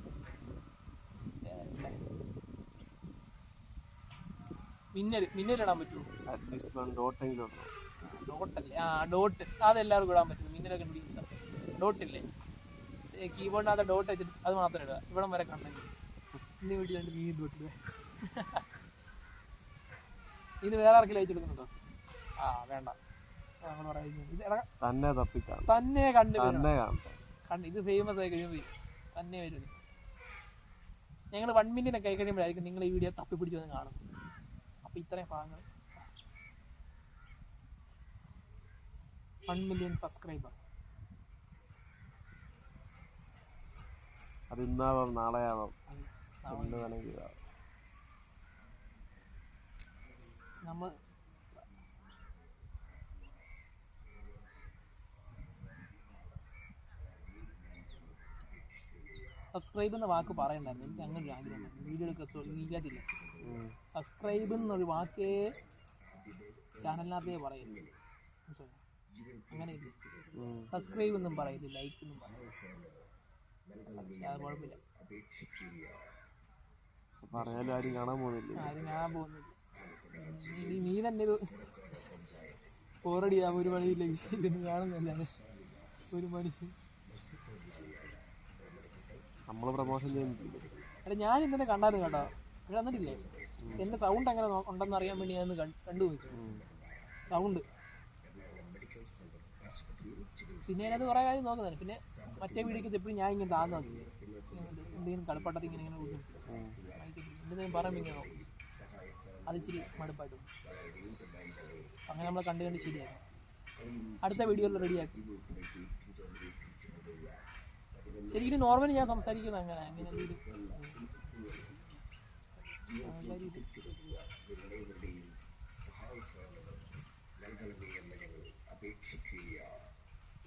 മിന്നലിടാൻ പറ്റുമോ? ഡോട്ടല്ലേ? ഡോട്ട് അതെല്ലാവർക്കും ഇടാൻ പറ്റും. മിന്നലൊക്കെ ഡോട്ടില്ലേ, കീബോർഡിനകത്ത് ഡോട്ട് വെച്ചിട്ട് അത് മാത്രം ഇടുക. ഇവിടം വരെ കണ്ടെങ്കിൽ ഇന്ന് വീട്ടിലുണ്ട് നീ ഡോട്ടില്ലേ. ഇന്ന് വേറെ ആർക്കെങ്കിലും അയച്ചെടുക്കുന്നുണ്ടോ? വേണ്ട, തന്നെ കണ്ട് ഇത് ഫേമസ് ആയി കഴിയുമ്പോൾ തന്നെ വരും. ഞങ്ങൾ 1 മില്യനൊക്കെ ആയി കഴിയുമ്പോഴായിരിക്കും നിങ്ങൾ ഈ വീഡിയോ തപ്പിപ്പിടിച്ച് വന്ന് കാണും. അപ്പം ഇത്രയും ഭാഗങ്ങൾ 1 മില്യൺ സബ്സ്ക്രൈബർ. അത് ഇന്നാവാം നാളെയാവാം. നമ്മൾ സബ്സ്ക്രൈബ് എന്ന വാക്ക് പറയണ്ടായിരുന്നു. എനിക്ക് അങ്ങനെ ഒരു ആഗ്രഹം വീഡിയോ എടുക്കുക ഇല്ലാത്തില്ല. സബ്സ്ക്രൈബ് എന്നൊരു വാക്കേ ചാനലിനകത്തേ പറയുന്നു. അങ്ങനെ സബ്സ്ക്രൈബ് ഒന്നും പറയില്ല, ലൈക്ക് ഒന്നും പറയില്ല. പക്ഷെ അത് കുഴപ്പമില്ല, പറഞ്ഞാലും ആരും കാണാൻ പോകുന്നില്ല. നീ തന്നെ ഇത് പോറടിയാ, ഒരു പണിയില്ല, ഇതൊന്നും കാണുന്നില്ല ഒരു മനുഷ്യൻ. നമ്മള് പ്രമോഷൻ ചെയ്യുന്നില്ല. അല്ല, ഞാൻ ഇന്നലെ കണ്ടായിരുന്നു കേട്ടോ. ഇവിടെ വന്നിട്ടില്ലേ, എന്റെ സൗണ്ട് എങ്ങനെ ഉണ്ടെന്ന് അറിയാൻ വേണ്ടി ഞാൻ കണ്ടുപോയി സൗണ്ട്. പിന്നെ അതിനകത്ത് കുറെ കാര്യം നോക്കുന്നതാണ്. പിന്നെ മറ്റേ വീഡിയോക്ക് എപ്പോഴും ഞാൻ ഇങ്ങനെ താഴ്ന്നു നോക്കി എന്തെങ്കിലും കളിപ്പട്ടത്തിൽ ഇങ്ങനെ എന്തെങ്കിലും പറയുമ്പോൾ ഇങ്ങനെ നോക്കും. അത് ഇച്ചിരി മടുപ്പായിട്ട് അങ്ങനെ നമ്മളെ കണ്ട് ശരിയാക്കി. അടുത്ത വീഡിയോയിൽ റെഡിയാക്കി. ശരിക്കും നോർമലി ഞാൻ സംസാരിക്കുന്നത് അങ്ങനെ എന്തെങ്കിലും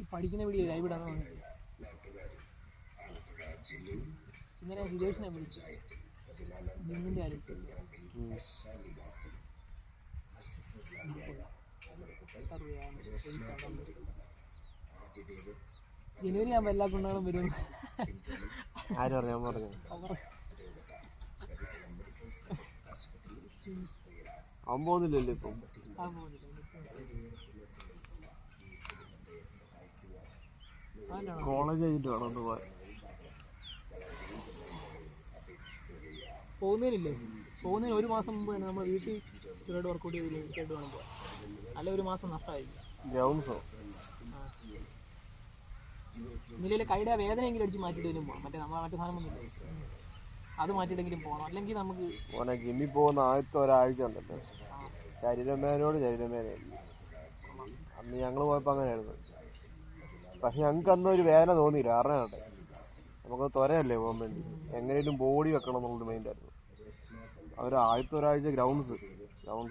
ഈ പഠിക്കുന്ന വീഡിയോ ലൈവ് ഇടാൻ തോന്നുന്നില്ല. ഇന്നലെ ഹിതേഷിനെ വിളിച്ചു ജിമ്മിൻ്റെ കാര്യം. ജനുവരി ആകുമ്പോൾ എല്ലാ കുണ്ണുകളും വരും. ആര് പറഞ്ഞു? ഞാൻ പറഞ്ഞു അവൻ പോകുന്നില്ലല്ലോ ഇപ്പം. കോളേജ് കഴിഞ്ഞിട്ട് വേണം ഒന്ന് പോകാൻ. പോകുന്നതിനില്ലേ, പോകുന്നതിന് ഒരു മാസം മുമ്പ് തന്നെ നമ്മൾ വീട്ടിൽ ചെറുതായിട്ട് വർക്കൗട്ട് ചെയ്തില്ല, വീട്ടിലായിട്ട് വേണം പോകാൻ. അല്ല ഒരു മാസം നഷ്ടമായിരിക്കും. ഗ്രൗണ്ട്സോ നിലയിലെ കൈയുടെ വേദനയെങ്കിലും അടിച്ച് മാറ്റിയിട്ടെങ്കിലും പോകണം. മറ്റേ സാധനം ഒന്നുമില്ല, അത് മാറ്റിയിട്ടെങ്കിലും പോകണം. അല്ലെങ്കിൽ നമുക്ക് ജിമ്മിൽ പോകുന്ന ആദ്യത്തെ ഒരാഴ്ച ഉണ്ടല്ലോ, ശരീരമേനോട് ശരീരമേനായിരുന്നു. അന്ന് ഞങ്ങൾ പോയപ്പോൾ അങ്ങനെയായിരുന്നു. പക്ഷെ ഞങ്ങൾക്ക് അന്ന് ഒരു വേദന തോന്നിയില്ല. കാരണം കേട്ടെ, നമുക്ക് ത്വരയല്ലേ പോകാൻ വേണ്ടി, എങ്ങനെയും ബോഡി വെക്കണം എന്നുള്ളൊരു മൈൻഡായിരുന്നു. അവർ ആദ്യത്തെ ഒരാഴ്ച ഗ്രൗണ്ട്സ്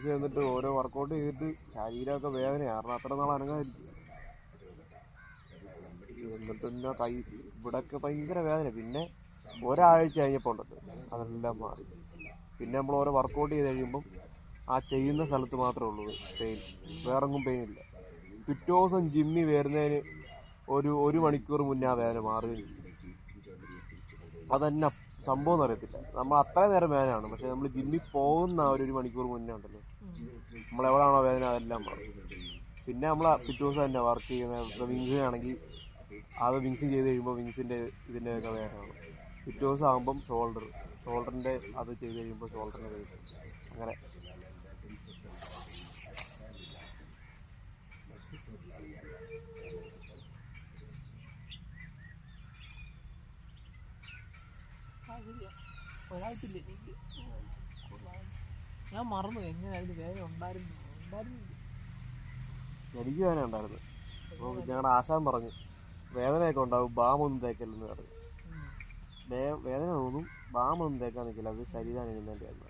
ചെന്നിട്ട് ഓരോ വർക്കൗട്ട് ചെയ്തിട്ട് ശരീരമൊക്കെ വേദനയാണ്. കാരണം അത്ര നാൾ അനങ്ങാതിരിക്കും. എന്നിട്ട് പിന്നെ ഇവിടെയൊക്കെ ഭയങ്കര വേദന. പിന്നെ ഒരാഴ്ച കഴിഞ്ഞപ്പോൾ ഉണ്ടല്ലോ അതെല്ലാം മാറി. പിന്നെ നമ്മൾ ഓരോ വർക്കൗട്ട് ചെയ്ത് കഴിയുമ്പം ആ ചെയ്യുന്ന സ്ഥലത്ത് മാത്രമേ ഉള്ളൂ പെയിൻ, വേറെങ്ങും പെയിൻ ഇല്ല. പിറ്റേ ദിവസം ജിമ്മിൽ വരുന്നതിന് ഒരു മണിക്കൂർ മുന്നേ ആ വേദന മാറുകയും. അതന്നെ സംഭവം എന്ന് അറിയത്തില്ല. നമ്മൾ അത്രയും നേരം വേദനയാണ്, പക്ഷെ നമ്മൾ ജിമ്മിൽ പോകുന്ന ഒരു മണിക്കൂർ മുന്നേ ഉണ്ടല്ലോ, നമ്മളെവിടെയാണോ വേദന അതെല്ലാം മാറും. പിന്നെ നമ്മൾ പിറ്റേ ദിവസം തന്നെ വർക്ക് ചെയ്യുന്ന വിങ്സ് ആണെങ്കിൽ അത് വിങ്സ് ചെയ്ത് കഴിയുമ്പോൾ വിങ്സിൻ്റെ ഇതിൻ്റെയൊക്കെ വേദനയാണ്. പിറ്റേ ദിവസം ആകുമ്പം ഷോൾഡറിൻ്റെ അത് ചെയ്ത് കഴിയുമ്പോൾ ഷോൾഡറിൻ്റെ വേദന. അങ്ങനെ ഒരാഴ്ചയില്ലേ ഞാൻ മറന്നു എങ്ങനെ അതിന് വേദന ഉണ്ടായിരുന്നു. എനിക്ക് വേദന ഉണ്ടായിരുന്നു. അപ്പോൾ ഞങ്ങളുടെ ആശാൻ പറഞ്ഞു വേദനയൊക്കെ ഉണ്ടാവും, ബാമൊന്നും തേക്കല്ലെന്ന് പറഞ്ഞു. വേദന തോന്നും, ബാമൊന്നും തേക്കാൻ നിൽക്കില്ല, അത് ശരീരം അനങ്ങുന്നതിൻ്റെയായിരുന്നു.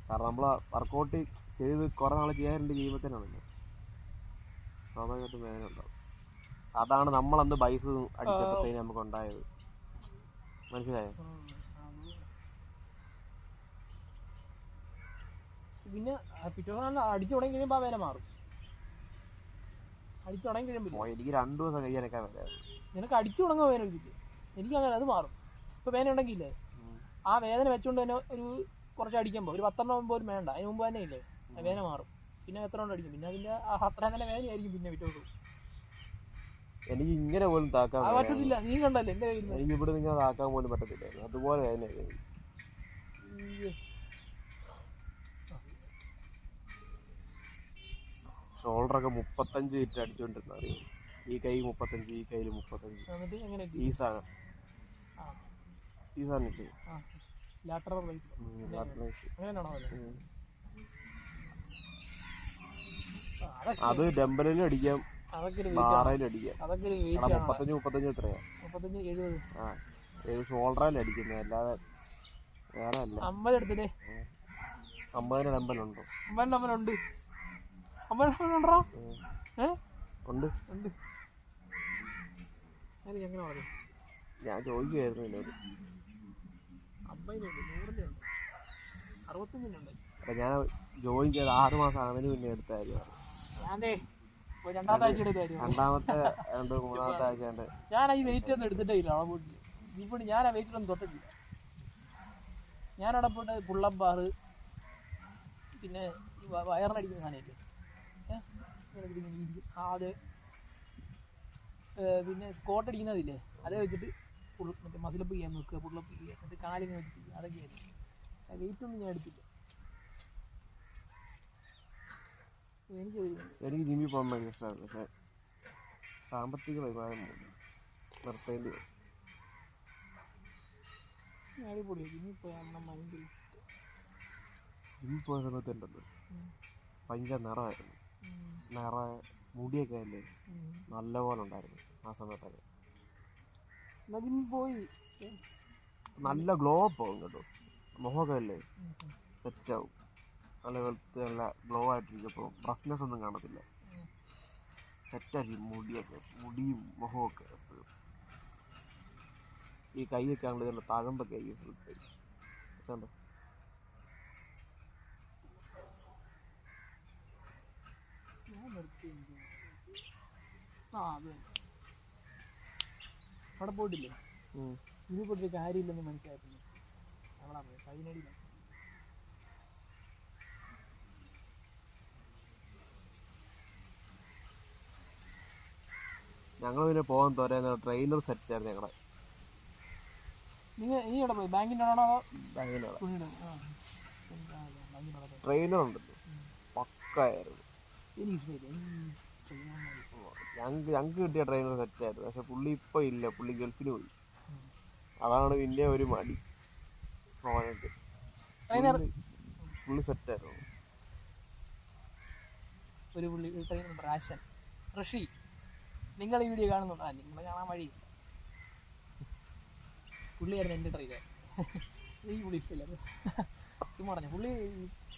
കാരണം നമ്മൾ വർക്കൗട്ട് ചെയ്ത് കുറേ നാൾ ചെയ്യാറുണ്ട്, ചെയ്യുമ്പോഴത്തേനാണല്ലോ സ്വാഭാവികമായിട്ടും വേദന ഉണ്ടാവും. അതാണ് നമ്മളന്ന് ബൈസ് അടിച്ചപ്പോഴത്തേന് നമുക്ക് ഉണ്ടായത്. മനസ്സിലായോ? പിന്നെ പിറ്റേ അടിച്ചു തുടങ്ങി കഴിയുമ്പോൾ ആ വേദന മാറും. അടിച്ചു തുടങ്ങി കഴിയുമ്പോൾ എനിക്ക് 2 ദിവസം കഴിയാനൊക്കെ വേദന. നിനക്ക് അടിച്ചു തുടങ്ങുക വേദന കിട്ടി, എനിക്കങ്ങനെ അത് മാറും. ഇപ്പോൾ വേദന ഉണ്ടെങ്കിലേ ആ വേദന വെച്ചുകൊണ്ട് തന്നെ കുറച്ച് അടിക്കുമ്പോൾ ഒരു 10 എണ്ണം പോലും വേണ്ട, അതിന് മുമ്പ് തന്നെ ഇല്ലേ വേദന മാറും. പിന്നെ എത്ര കൊണ്ട് അടിക്കും, പിന്നെ അതിൻ്റെ അത്രയും തന്നെ വേദനയായിരിക്കും പിന്നെ പിറ്റേ ദിവസം. എനിക്ക് ഇങ്ങനെ പോലും താക്കാൻ പറ്റത്തില്ല. നീ കണ്ടല്ലേ എൻ്റെ കയ്യിൽ എനിക്ക് ഇവിടെ നിങ്ങൾ താക്കാൻ പോലും പറ്റത്തില്ല, അതുപോലെ വേദന. ഷോൾഡറൊക്കെ 35 ഇട്ട് അടിച്ചോണ്ടിരുന്ന അറിയാം. ഈ കൈ 35, ഈ കയ്യിൽ 35. ഈ സാധനം ഇല്ലേ അത് ഡംബലിലും അടിക്കാം, ബാറയിലും അടിക്കാം. 35 എത്രയാ? ഷോൾഡറിൽ അടിക്കുന്നത്, അല്ലാതെ വേറെ അല്ല. 50 എടുത്തില്ലേ? 50 ഡംബലുണ്ടോ? 50 ഡംബലുണ്ട്. ഉണ്ട്. അതിന് എങ്ങനെ പറയും? ഞാൻ ചോദിക്കുമായിരുന്നു എന്നോട്. 50-ന്റെ ഉണ്ട്, 100-ന്റെ ഉണ്ട്, 65-ന്റെ ഉണ്ട്. അപ്പം ഞാൻ ജോയിൻ ചെയ്ത് 6 മാസം ആകുന്നതിന് മുന്നേ എടുത്ത കാര്യമാണ്. ഞാൻ രണ്ടാമത്തെ ആഴ്ച എടുത്ത കാര്യം. രണ്ടാമത്തെ 3-ാമത്തെ ആഴ്ച ഞാൻ ഈ വെയിറ്റ് ഒന്നും എടുത്തിട്ടേ ഇല്ല. അളവിട്ട് ഇപ്പോൾ ഞാൻ ആ വെയിറ്റിലൊന്നും തൊട്ടിട്ടില്ല. ഞാനവിടെ പോയിട്ട് പുള്ളപ്പ് ബാർ, പിന്നെ ഈ വയറിനടിക്കുന്ന സാധനമില്ലേ, അത്, പിന്നെ സ്കോട്ട് അടിക്കുന്നതില്ലേ, അതേ വെച്ചിട്ട് മറ്റേ മസിലപ്പ് ചെയ്യാൻ നോക്കുക, പുള്ളപ്പ് ചെയ്യുക, എന്നിട്ട് കാലിങ്ങനെ വെച്ചിട്ട് അതൊക്കെയായിരുന്നു. വെയിറ്റൊന്നും ഞാൻ എടുത്തില്ല. എനിക്ക് ജിമ്മിൽ പോകാൻ ഭയങ്കര ഇഷ്ടമാണ്. പക്ഷേ സാമ്പത്തിക വരുമാനം നിർത്തേണ്ടി വരും. അടിപൊളിയാണ് ജിമ്മിൽ പോയാൽ നമ്മുടെ മൈൻഡ്. ജിമ്മിൽ പോയ സമയത്ത് ഉണ്ടല്ലോ ഭയങ്കര നിറമായിരുന്നു. മുടിയൊക്കെ അല്ലേ നല്ലപോലെ ഉണ്ടായിരുന്നു ആ സമയത്തൊക്കെ. ജിമ്മിൽ പോയി നല്ല ഗ്ലോ അപ്പ് ആവും കേട്ടോ. മുഖമൊക്കെ അല്ലേ സെറ്റാവും. നല്ല വെളുത്ത് നല്ല ഗ്ലോ ആയിട്ടിരിക്കുമ്പോൾ റഫ്നെസ് ഒന്നും കാണത്തില്ല. സെറ്റായിരിക്കും മുടിയും മുഖമൊക്കെ എപ്പോഴും. ഈ കൈയൊക്കെ ആണെങ്കിൽ നല്ല തഴമ്പൊക്കെ ആയിരിക്കും ഫുൾ ടൈം. കണ്ടോ? അവിടെ പോയിട്ടില്ലേ? ഇതിൽ പോയിട്ട് കാര്യമില്ലെന്ന് മനസ്സിലാക്കുന്നു. നമ്മളാ കൈനടിയില്ല. ഞങ്ങൾ പിന്നെ പോകാൻ തോരാൻ ട്രെയിനർ സെറ്റ് ആയിരുന്നു ഞങ്ങളെ. നീ ഇവിടെ പോയി ബാങ്കിൻ്റെ ആണോ അതോ ബാങ്കിൻ്റെ ട്രെയിനർ ഉണ്ടല്ലോ, പക്കായിരുന്നു. ഞങ്ങൾക്ക് കിട്ടിയ ട്രെയിനർ സെറ്റായിരുന്നു. പക്ഷെ പുള്ളി ഇപ്പം ഇല്ല, പുള്ളി ഗൾഫിന് പോയി. അതാണ് പിന്നെ ഒരു മടി പോകാനായിട്ട്. പുള്ളി സെറ്റായിരുന്നു. ഒരു പുള്ളി ട്രെയിനർ റാഷൻ ഋഷി, നിങ്ങൾ ഈ വീഡിയോ കാണുന്നുണ്ടോ? നിങ്ങൾ കാണാൻ വഴിയില്ല. പുള്ളിയായിരുന്നു എൻ്റെ ട്രെയിനർ. ഈ പുള്ളി ഇഷ്ടമില്ല, ചുമ്മാ പറഞ്ഞു. പുള്ളി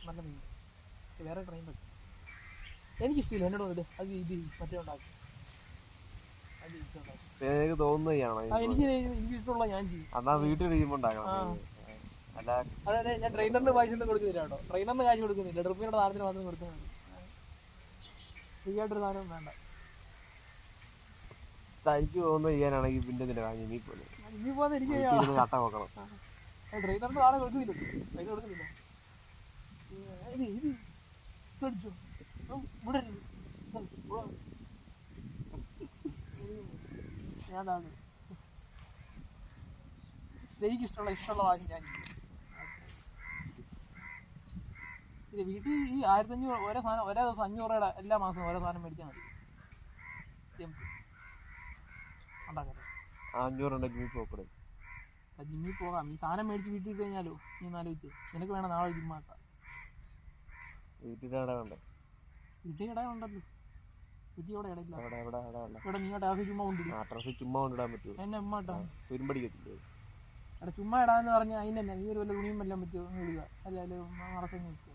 നല്ല മീൻ. വേറെ ട്രെയിൻ പറ്റും എനിക്കിഷ്ടമില്ല. എന്നോട് വന്നിട്ട് അത് ഇത് മറ്റേ ഉണ്ടാക്കും, അത് എനിക്ക് തോന്നുകയാണോ? എനിക്കിഷ്ടമുള്ള ഞാൻ ചെയ്യും. അതെ, ഞാൻ ട്രെയിനറിന് പൈസ ഒന്നും കൊടുക്കുന്നില്ല കേട്ടോ. ട്രെയിനറിന് കാശ് കൊടുക്കുന്നില്ല, ട്രിപ്പിയുടെ സാധനത്തിന് മാത്രം കൊടുത്താൽ മതി. ഫ്രീ ആയിട്ടൊരു സാധനം വേണ്ട. തനിക്ക് തോന്നുന്നത് ചെയ്യാനാണെങ്കിൽ പിന്നെ ഇനി പോകുന്ന എനിക്ക് കട്ട നോക്കണം. ട്രെയിനറിന് സാധനം കൊടുക്കുന്നില്ല, പൈസ കൊടുക്കുന്നില്ല. ഇത് അടിച്ചോ വിടരുത്, ഞാൻ താഴെ. എനിക്കിഷ്ടമുള്ള പ്രാവശ്യം ഞാൻ ഇത് വീട്ടിൽ ഈ 1500 ഓരോ സാധനം ഒരേ ദിവസം 500 രൂപയുടെ എല്ലാ മാസവും ഓരോ സാധനം മേടിച്ചാൽ മതി. ഉണ്ടാക്കട്ടെ 500 ജിമ്മിൽ പോകാം. ഈ സാധനം മേടിച്ച് വീട്ടിൽ കഴിഞ്ഞാലോ നീ ആലോചിച്ച്, നിനക്ക് വേണം നാളെ ജിമ്മാക്കാം. വീട്ടിൽ കട ഉണ്ടല്ലോ. വീട്ടിൽ ഇവിടെ ഇടയില്ല. ഇവിടെ നീ ടാക്സി ചുമ്മാ കൊണ്ടിടാൻ പറ്റുമോ? എന്നെ ഉമ്മാട്ടാ എടാ ചുമ്മാ ഇടാന്ന് പറഞ്ഞാൽ അതിന് തന്നെ നീ ഒരു വല്ല തുണിയും എല്ലാം പറ്റുമോ ഒന്ന് വിടുക, അല്ലാലും മറച്ചങ്ങ് വെക്കുക.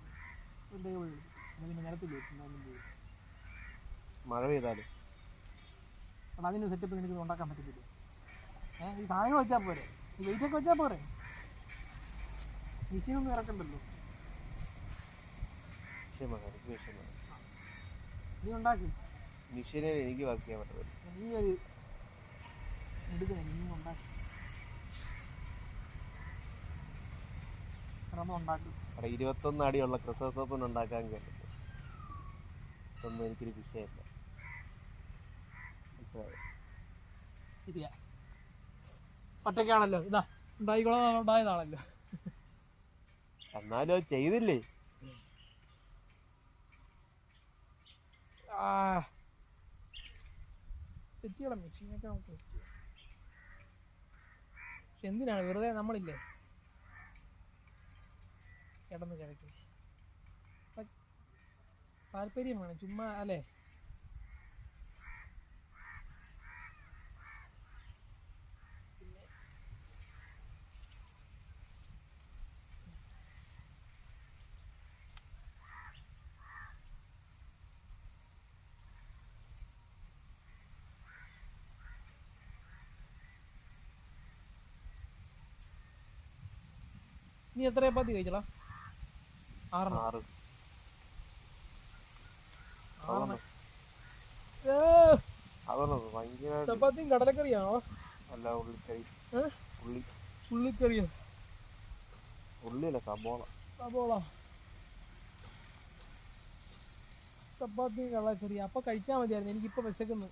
പിന്നെ നിരത്തില്ല മഴ പെയ്താലും അപ്പം അതിന് സെറ്റപ്പ് നിനക്ക് ഉണ്ടാക്കാൻ പറ്റത്തില്ല. ഈ സാധനങ്ങൾ വെച്ചാൽ പോരെ, ഈ വെയിറ്റൊക്കെ വെച്ചാൽ പോരെ, മെഷീനൊന്നും ഇറക്കണ്ടല്ലോ. നീ ഉണ്ടാക്കി മെഷീനെ എനിക്ക് വർക്ക് ചെയ്യാൻ പറ്റില്ല. നീ ഒരു എടുക്കണേ, നീ ഉണ്ടാക്കി ഉണ്ടാക്കും. അവിടെ 21 അടിയുള്ള ക്രിസ്മസ് ഓപ്പൺ ഉണ്ടാക്കാൻ കഴിയും. ഇതൊന്നും എനിക്കൊരു വിഷയമില്ല. ശരിയാ, ഒറ്റയ്ക്കാണല്ലോ ഇതാ ഉണ്ടായതാണല്ലോ. എന്നാലും അത് ചെയ്തില്ലേ? സെറ്റ് ചെയ്യണം മെഷീനൊക്കെ നമുക്ക് സെറ്റ് ചെയ്യാം. പക്ഷെ എന്തിനാണ് വെറുതെ നമ്മളില്ലേ കിടന്ന് കിടക്കും. താല്പര്യം വേണം ചുമ്മാ അല്ലേ. നീ എത്ര ചപ്പാത്തി കഴിച്ചടാ? 6. ചപ്പാത്തിയും കടലക്കറിയാണോ? അല്ല, ഉള്ളിക്കറി. ഉള്ളിക്കറിയോ? ഉള്ളിയല്ല, സബോള. ചപ്പാത്തിയും കടലക്കറി. അപ്പൊ കഴിച്ചാൽ മതിയായിരുന്നു. എനിക്കിപ്പോ വിശക്കുന്നു.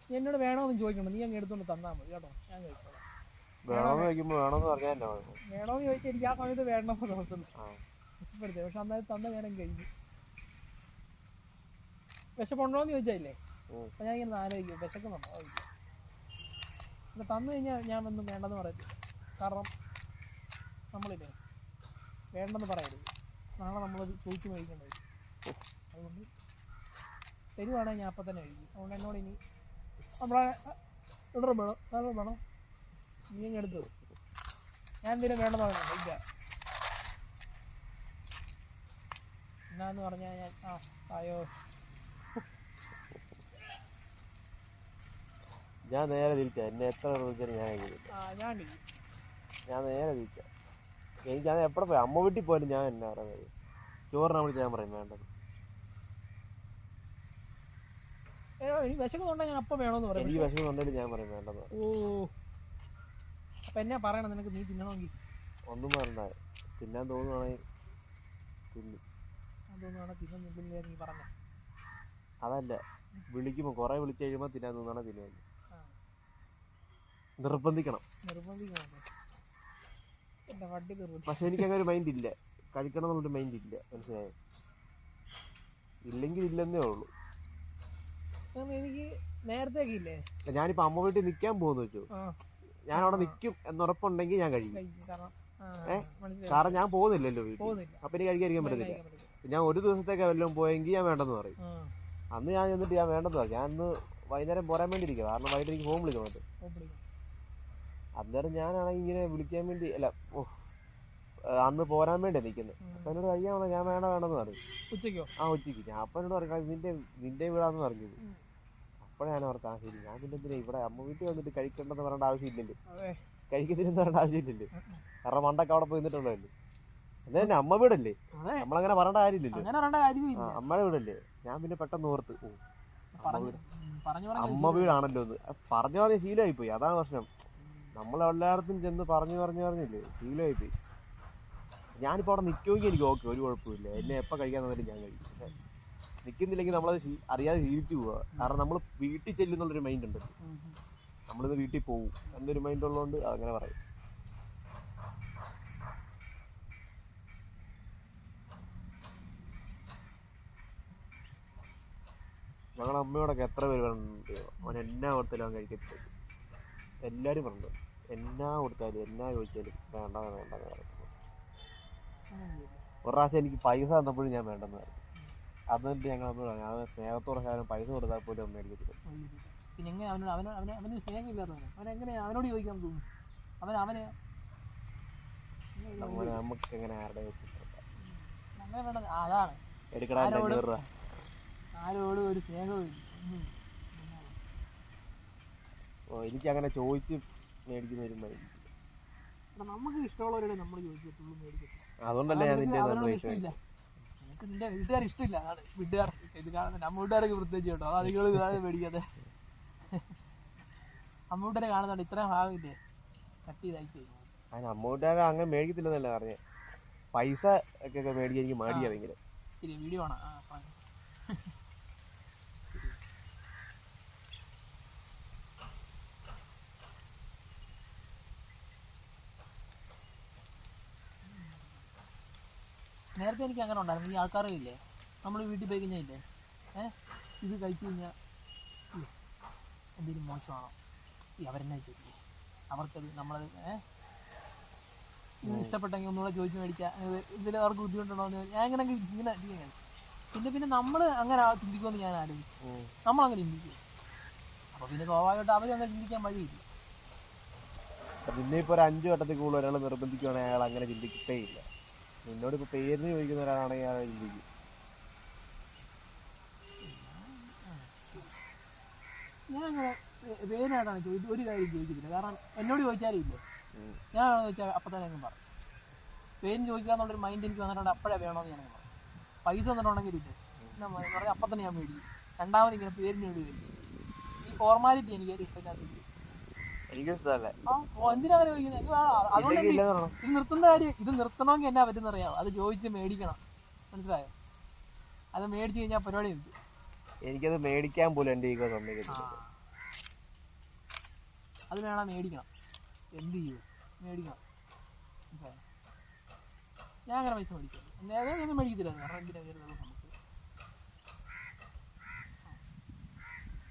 നീ എന്നോട് വേണോന്ന് ചോദിക്കണം. നീ അങ്ങ് എടുത്തോണ്ട് തന്നാ മതി കേട്ടോ, ഞാൻ കഴിച്ചോളാം. വേണോന്ന് ചോദിച്ചാൽ എനിക്ക് ആ സമയത്ത് വേണമെന്ന് തോന്നുന്നു. വിശപ്പെടുത്തേ. പക്ഷെ അന്നേരം തന്ന ഞാൻ കഴിഞ്ഞു. വിശപ്പുണ്ടോന്ന് ചോദിച്ചായില്ലേ? അപ്പൊ ഞാൻ ഇങ്ങനെ ആലോചിക്കും, വിശക്കുന്നുണ്ടോ? പിന്നെ തന്നു കഴിഞ്ഞാൽ ഞാൻ ഒന്നും വേണ്ടെന്ന് പറയത്തില്ല. കാരണം നമ്മളില്ലേ വേണ്ടെന്ന് പറയരുത്. നാളെ നമ്മളത് ചോദിച്ച് മേടിക്കേണ്ടി വരും. അതുകൊണ്ട് തരുവാണെങ്കിൽ ഞാൻ അപ്പം തന്നെ കഴിക്കും. അതുകൊണ്ട് എന്നോട് ഇനി നമ്മളെ വേണോ നീ ഇങ്ങനെ എടുത്തത് ഞാൻ എന്തെങ്കിലും വേണ്ടെന്ന് പറഞ്ഞു ഇല്ല എന്നാന്ന് പറഞ്ഞാൽ ഞാൻ ആയോ. ഞാൻ നേരെ തിരിച്ചാ. എന്നെ എത്ര ഞാൻ ഞാൻ നേരെ തിരിച്ചാ. എനിക്ക് ഞാൻ എപ്പോഴും പോയി അമ്മ വീട്ടിൽ പോയാലും ഞാൻ എന്നാ പറയുന്നത്, ചോറിനെ വിളിച്ച് ഞാൻ പറയും വേണ്ടത്. എനിക്ക് വിശക്കുന്നുണ്ടെങ്കിൽ ഞാൻ അപ്പം വേണമെന്ന് പറയും. എനിക്ക് വിശക്കുന്നുണ്ടെങ്കിൽ ഞാൻ പറയും വേണ്ടെന്ന്. അപ്പൊ എന്നാ പറയണം നിനക്ക്? നീ തിന്നണമെങ്കിൽ ഒന്നും പറയണ്ട. തിന്നാൻ തോന്നുവാണെങ്കിൽ തിന്നും. തിന്നില്ല നീ പറഞ്ഞ. അതല്ല, വിളിക്കുമ്പോ കൊറേ വിളിച്ചു കഴിയുമ്പോ തിന്നാൻ തോന്നണ തിന്നാൻ. നിർബന്ധിക്കണം. പക്ഷെ എനിക്ക് അങ്ങനെ ഒരു മൈൻഡ് ഇല്ല, കഴിക്കണം എന്നുള്ളൊരു മൈൻഡ് ഇല്ല. മനസ്സിലായോ? ഇല്ലെങ്കിൽ ഇല്ലെന്നേ ഉള്ളൂ. എനിക്ക് നേരത്തേക്ക് ഇല്ലേ, ഞാനിപ്പോ അമ്മ വീട്ടിൽ നിക്കാൻ പോകുന്നു വെച്ചു, ഞാൻ അവിടെ നിക്കും എന്നുറപ്പുണ്ടെങ്കിൽ ഞാൻ കഴിക്കും. കാരണം ഞാൻ പോകുന്നില്ലല്ലോ വീട്ടിൽ, അപ്പൊ എനിക്ക് കഴിക്കാതിരിക്കാൻ പറ്റത്തില്ല. ഞാൻ ഒരു ദിവസത്തേക്ക് വല്ലതും പോയെങ്കിൽ ഞാൻ വേണ്ടെന്ന് പറയും. അന്ന് ഞാൻ എന്നിട്ട് ഞാൻ വേണ്ടെന്ന് പറയും. ഞാൻ ഇന്ന് വൈകുന്നേരം പോരാൻ വേണ്ടി ഇരിക്കുക. കാരണം വൈകിട്ട് എനിക്ക് ഫോൺ വിളിക്കണം. അന്നേരം ഞാനാണെങ്കിൽ ഇങ്ങനെ വിളിക്കാൻ വേണ്ടി അല്ല, അന്ന് പോരാൻ വേണ്ടി നിൽക്കുന്നത്. അപ്പൊ എന്നോട് കഴിയാണോ, ഞാൻ വേണ്ടെന്ന് പറയും. ഉച്ചയ്ക്ക് ഞാൻ അപ്പൊ എന്നോട് പറയും നിന്റെ വീടാന്ന് പറഞ്ഞത്. അപ്പോഴാണ് ഞാൻ ഓർത്താ ശരി, ഞാൻ പിന്നെ എന്തിനാ ഇവിടെ അമ്മ വീട്ടിൽ വന്നിട്ട് കഴിക്കണ്ടെന്ന് പറയേണ്ട ആവശ്യമില്ലല്ലോ, കഴിക്കത്തില്ലെന്ന് പറയേണ്ട ആവശ്യമില്ലല്ലോ. കാരണം പണ്ടൊക്കെ അവിടെ പോയി നിന്നിട്ടുള്ളതല്ലേ. അത് തന്നെ അമ്മ വീടല്ലേ, നമ്മളങ്ങനെ പറയേണ്ട കാര്യമില്ലല്ലോ. അമ്മയുടെ വീടല്ലേ. ഞാൻ പിന്നെ പെട്ടെന്ന് ഓർത്ത് അമ്മ വീടാണല്ലോ എന്ന് പറഞ്ഞു പറഞ്ഞ് ശീലമായി പോയി. അതാണ് പ്രശ്നം. നമ്മളെല്ലായിടത്തും ചെന്ന് പറഞ്ഞില്ലേ, ശീലമായിപ്പോയി. ഞാനിപ്പോൾ അവിടെ നിൽക്കുമെങ്കിൽ എനിക്ക് ഓക്കെ, ഒരു കുഴപ്പമില്ല. എന്നെ എപ്പോൾ കഴിക്കാൻ തന്നിട്ട് ഞാൻ കഴിക്കും. പക്ഷെ നിൽക്കുന്നില്ലെങ്കിൽ നമ്മളത് അറിയാതെ ശീലിച്ചു പോവുക. കാരണം നമ്മൾ വീട്ടിൽ ചെല്ലുന്നുള്ളൊരു മൈൻഡ് ഉണ്ട്. നമ്മളിന്ന് വീട്ടിൽ പോവും എന്നൊരു മൈൻഡ് ഉള്ളതുകൊണ്ട് അങ്ങനെ പറയും. ഞങ്ങളുടെ അമ്മയോടൊക്കെ എത്ര പേര് പറഞ്ഞിട്ടുണ്ട് അവൻ എന്നാ കൊടുത്താലും അവൻ കഴിക്കത്തില്ല. എല്ലാവരും പറഞ്ഞു, എന്നാ കൊടുത്താലും എന്നാ ചോദിച്ചാലും വേണ്ടെന്ന് പറയും. ഒരു പ്രാവശ്യം എനിക്ക് പൈസ തന്നപ്പോഴും ഞാൻ വേണ്ടെന്ന് പറയും. അതുകൊണ്ട് ഞങ്ങൾ അമ്മയോട് പറഞ്ഞു, അത് സ്നേഹത്തോടെ പൈസ കൊടുത്താൽ പോലും അമ്മ എടുക്കത്തില്ല. പിന്നെ അവന് സ്നേഹമില്ലാത്തവന് അവനോട് ചോദിക്കാൻ തോന്നുന്നു. നമുക്ക് എങ്ങനെ ആരുടെ അതാണ് എടുക്കടാ ആരോടും ഒരു സ്നേഹവും. എനിക്ക് അങ്ങനെ ചോദിച്ച് മേടിക്കുന്ന ഒരു മൈൻഡ്. നമുക്ക് ഇഷ്ടമുള്ളവരോട് നമ്മൾ ചോദിക്കത്തുള്ളൂ, മേടിക്കത്തില്ല. അതുകൊണ്ടല്ലേ ഞാൻ നിന്റെ ഇഷ്ടമില്ല, നിനക്ക് നിന്റെ വീട്ടുകാർ ഇഷ്ടമില്ല. അതാണ് വീട്ടുകാർ ഇത് കാണുന്നത്. നമ്മ വീട്ടുകാരൊക്കെ പ്രത്യേകിച്ച് കേട്ടോ, അത് മേടിക്കാതെ. അമ്മ വീട്ടുകാരെ കാണുന്നുണ്ട് ഇത്രയും ഭാഗമില്ലേ, കട്ട് ചെയ്തായി കഴിഞ്ഞു. അമ്മ വീട്ടുകാരെ അങ്ങനെ മേടിക്കത്തില്ലെന്നല്ല പറഞ്ഞേ, പൈസ ഒക്കെ മേടിക്കാൻ എനിക്ക് മടിയാ ഭയങ്കര. ശരി, വീഡിയോ ആണ്. നേരത്തെ എനിക്ക് അങ്ങനെ ഉണ്ടായിരുന്നു. ഈ ആൾക്കാരില്ലേ, നമ്മൾ വീട്ടിൽ പോയി കഴിഞ്ഞാൽ ഇല്ലേ, ഇത് കഴിച്ചു കഴിഞ്ഞാൽ എന്തെങ്കിലും മോശമാണോ, അവരെന്നെ ചോദിക്കും. അവർക്കത് നമ്മളത് ഇഷ്ടപ്പെട്ടെങ്കിൽ ഒന്നുകൂടെ ചോദിച്ച് മേടിക്കുക, ഇതിൽ അവർക്ക് ബുദ്ധിമുട്ടുണ്ടോ എന്ന് ഞാൻ ഇങ്ങനെ പിന്നെ നമ്മൾ അങ്ങനെ ചിന്തിക്കുമെന്ന് ഞാൻ ആലോചിച്ചു. നമ്മളങ്ങനെ ചിന്തിക്കും. അപ്പോൾ പിന്നെ സ്വാഭാവികമായിട്ട് അവരങ്ങനെ ചിന്തിക്കാൻ വഴിയില്ല. പിന്നെ ഇപ്പോൾ ഒരു 5 വട്ടത്തിൽ കൂടുതൽ ഒരാൾ നിർബന്ധിക്കുകയാണെങ്കിൽ അയാൾ അങ്ങനെ ചിന്തിക്കത്തേ ഇല്ല. നിന്നോട് ഇപ്പോൾ പേരിന് ചോദിക്കുന്ന ഒരാളാണെങ്കിൽ അയാൾ ചിന്തിക്കും. ഞാൻ അങ്ങനെ പേരായിട്ടാണ് ഒരു കാര്യം ചോദിക്കത്തില്ല. കാരണം എന്നോട് ചോദിച്ചാലും ഇല്ലേ, ഞാൻ ചോദിച്ചാൽ അപ്പം തന്നെ അങ്ങ് പറഞ്ഞു. പേരും ചോദിക്കാന്നുള്ളൊരു മൈൻഡ് എനിക്ക് വന്നിട്ടുണ്ട്. അപ്പോഴേ വേണമെന്ന് ഞാനങ്ങ് പറഞ്ഞു. പൈസ തന്നിട്ടുണ്ടെങ്കിൽ ഇല്ലേ എന്നാ പറഞ്ഞാൽ അപ്പം തന്നെ ഞാൻ മേടിക്കും. രണ്ടാമത് ഇങ്ങനെ പേരിന് വേണ്ടി വരും. ഈ ഫോർമാലിറ്റി എനിക്ക് ഇഷ്ടമില്ലാത്ത. എന്തിനാ അങ്ങനെ ചോദിക്കുന്നത്? അതുകൊണ്ട് ഇത് നിർത്തുന്ന കാര്യം, ഇത് നിർത്തണമെങ്കിൽ എന്നാ പറ്റുന്ന അറിയാമോ? അത് ചോദിച്ച് മേടിക്കണം, മനസ്സിലായോ? അത് മേടിച്ചു കഴിഞ്ഞാൽ പരിപാടി ഉണ്ട്. എനിക്കത് മേടിക്കാൻ പോലും എൻ്റെ ഈഗോ സമ്മതിക്കത്തില്ല. അത് വേണം മേടിക്കണം. എന്ത് ചെയ്യും? മേടിക്കണം, മനസ്സിലായോ? ഞാൻ അങ്ങനെ പൈസ മേടിക്കും. അതായത് ഞാൻ മേടിക്കത്തില്ല. കാരണം എന്തിനാ കയറുന്നത് നമുക്ക്?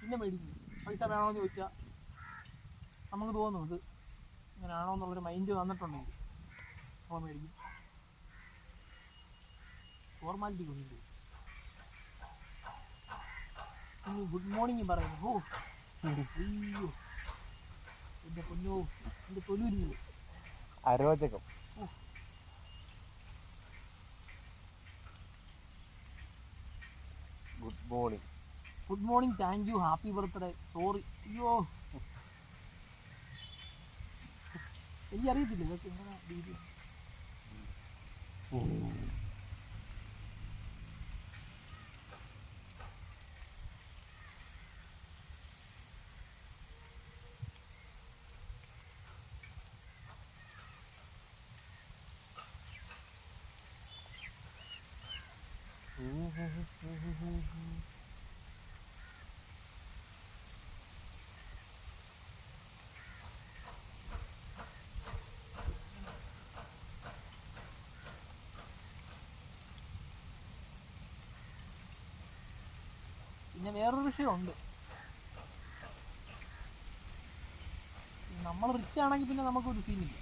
പിന്നെ മേടിക്കും. പൈസ വേണമെന്ന് ചോദിച്ചാൽ നമുക്ക് തോന്നും ഇത് ഇങ്ങനെയാണോ എന്നുള്ളൊരു മൈൻഡ് വന്നിട്ടുണ്ടെങ്കിൽ അപ്പോൾ മേടിക്കും. ഫോർമാലിറ്റി കൊണ്ടിട്ട് ഇനി ഗുഡ് മോർണിംഗ് പറയുന്നു. ഓ അയ്യോ എൻ്റെ പൊന്നോ, എൻ്റെ തൊലൂരിഞ്ഞു അരോചകം. Good morning, good morning, thank you, happy birthday, sorry. അയ്യോ എനിക്കറിയത്തില്ല ഇതൊക്കെ എങ്ങനെ രീതി. പിന്നെ വേറൊരു വിഷയമുണ്ട്. നമ്മൾ റിച്ച് ആണെങ്കിൽ പിന്നെ നമുക്കൊരു സീനില്ല.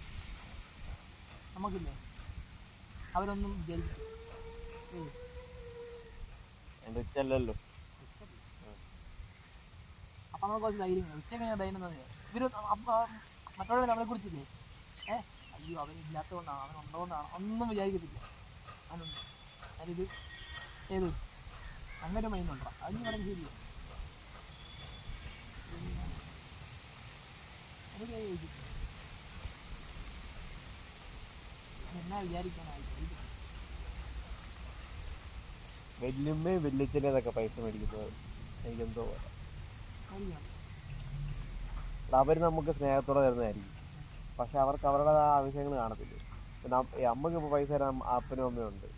നമുക്കില്ലേ അവരൊന്നും വിചാരിക്കും. റിച്ചല്ലല്ലോ. അപ്പം നമ്മൾ കുറച്ച് ധൈര്യം റിച്ചൊക്കെ ഞാൻ ധൈര്യം തന്നെ. ഇവർ മറ്റുള്ളവർ അവരെ കുറിച്ചില്ലേ അയ്യോ അവരില്ലാത്തതുകൊണ്ടാണ്, അവനുള്ളതുകൊണ്ടാണ് ഒന്നും വിചാരിക്കത്തില്ല. അതിനുണ്ട് ഞാനിത് ഏത് അങ്ങനെ മൈൻഡ് ഉണ്ടോ അതിന് പറഞ്ഞ് ശരിയോ? അതൊക്കെ എന്നാ വിചാരിക്കാനായിട്ട് വല്യമ്മയും വല്യച്ഛനേതൊക്കെ പൈസ മേടിക്കുന്നത് എനിക്കെന്തോ പോലെ. അവർ നമുക്ക് സ്നേഹത്തോടെ തരുന്നതായിരിക്കും, പക്ഷെ അവർക്ക് അവരുടെ ആവശ്യങ്ങൾ കാണത്തില്ല. അമ്മക്ക് ഇപ്പോൾ പൈസ തരാൻ അപ്പനും അമ്മയും ഉണ്ട്.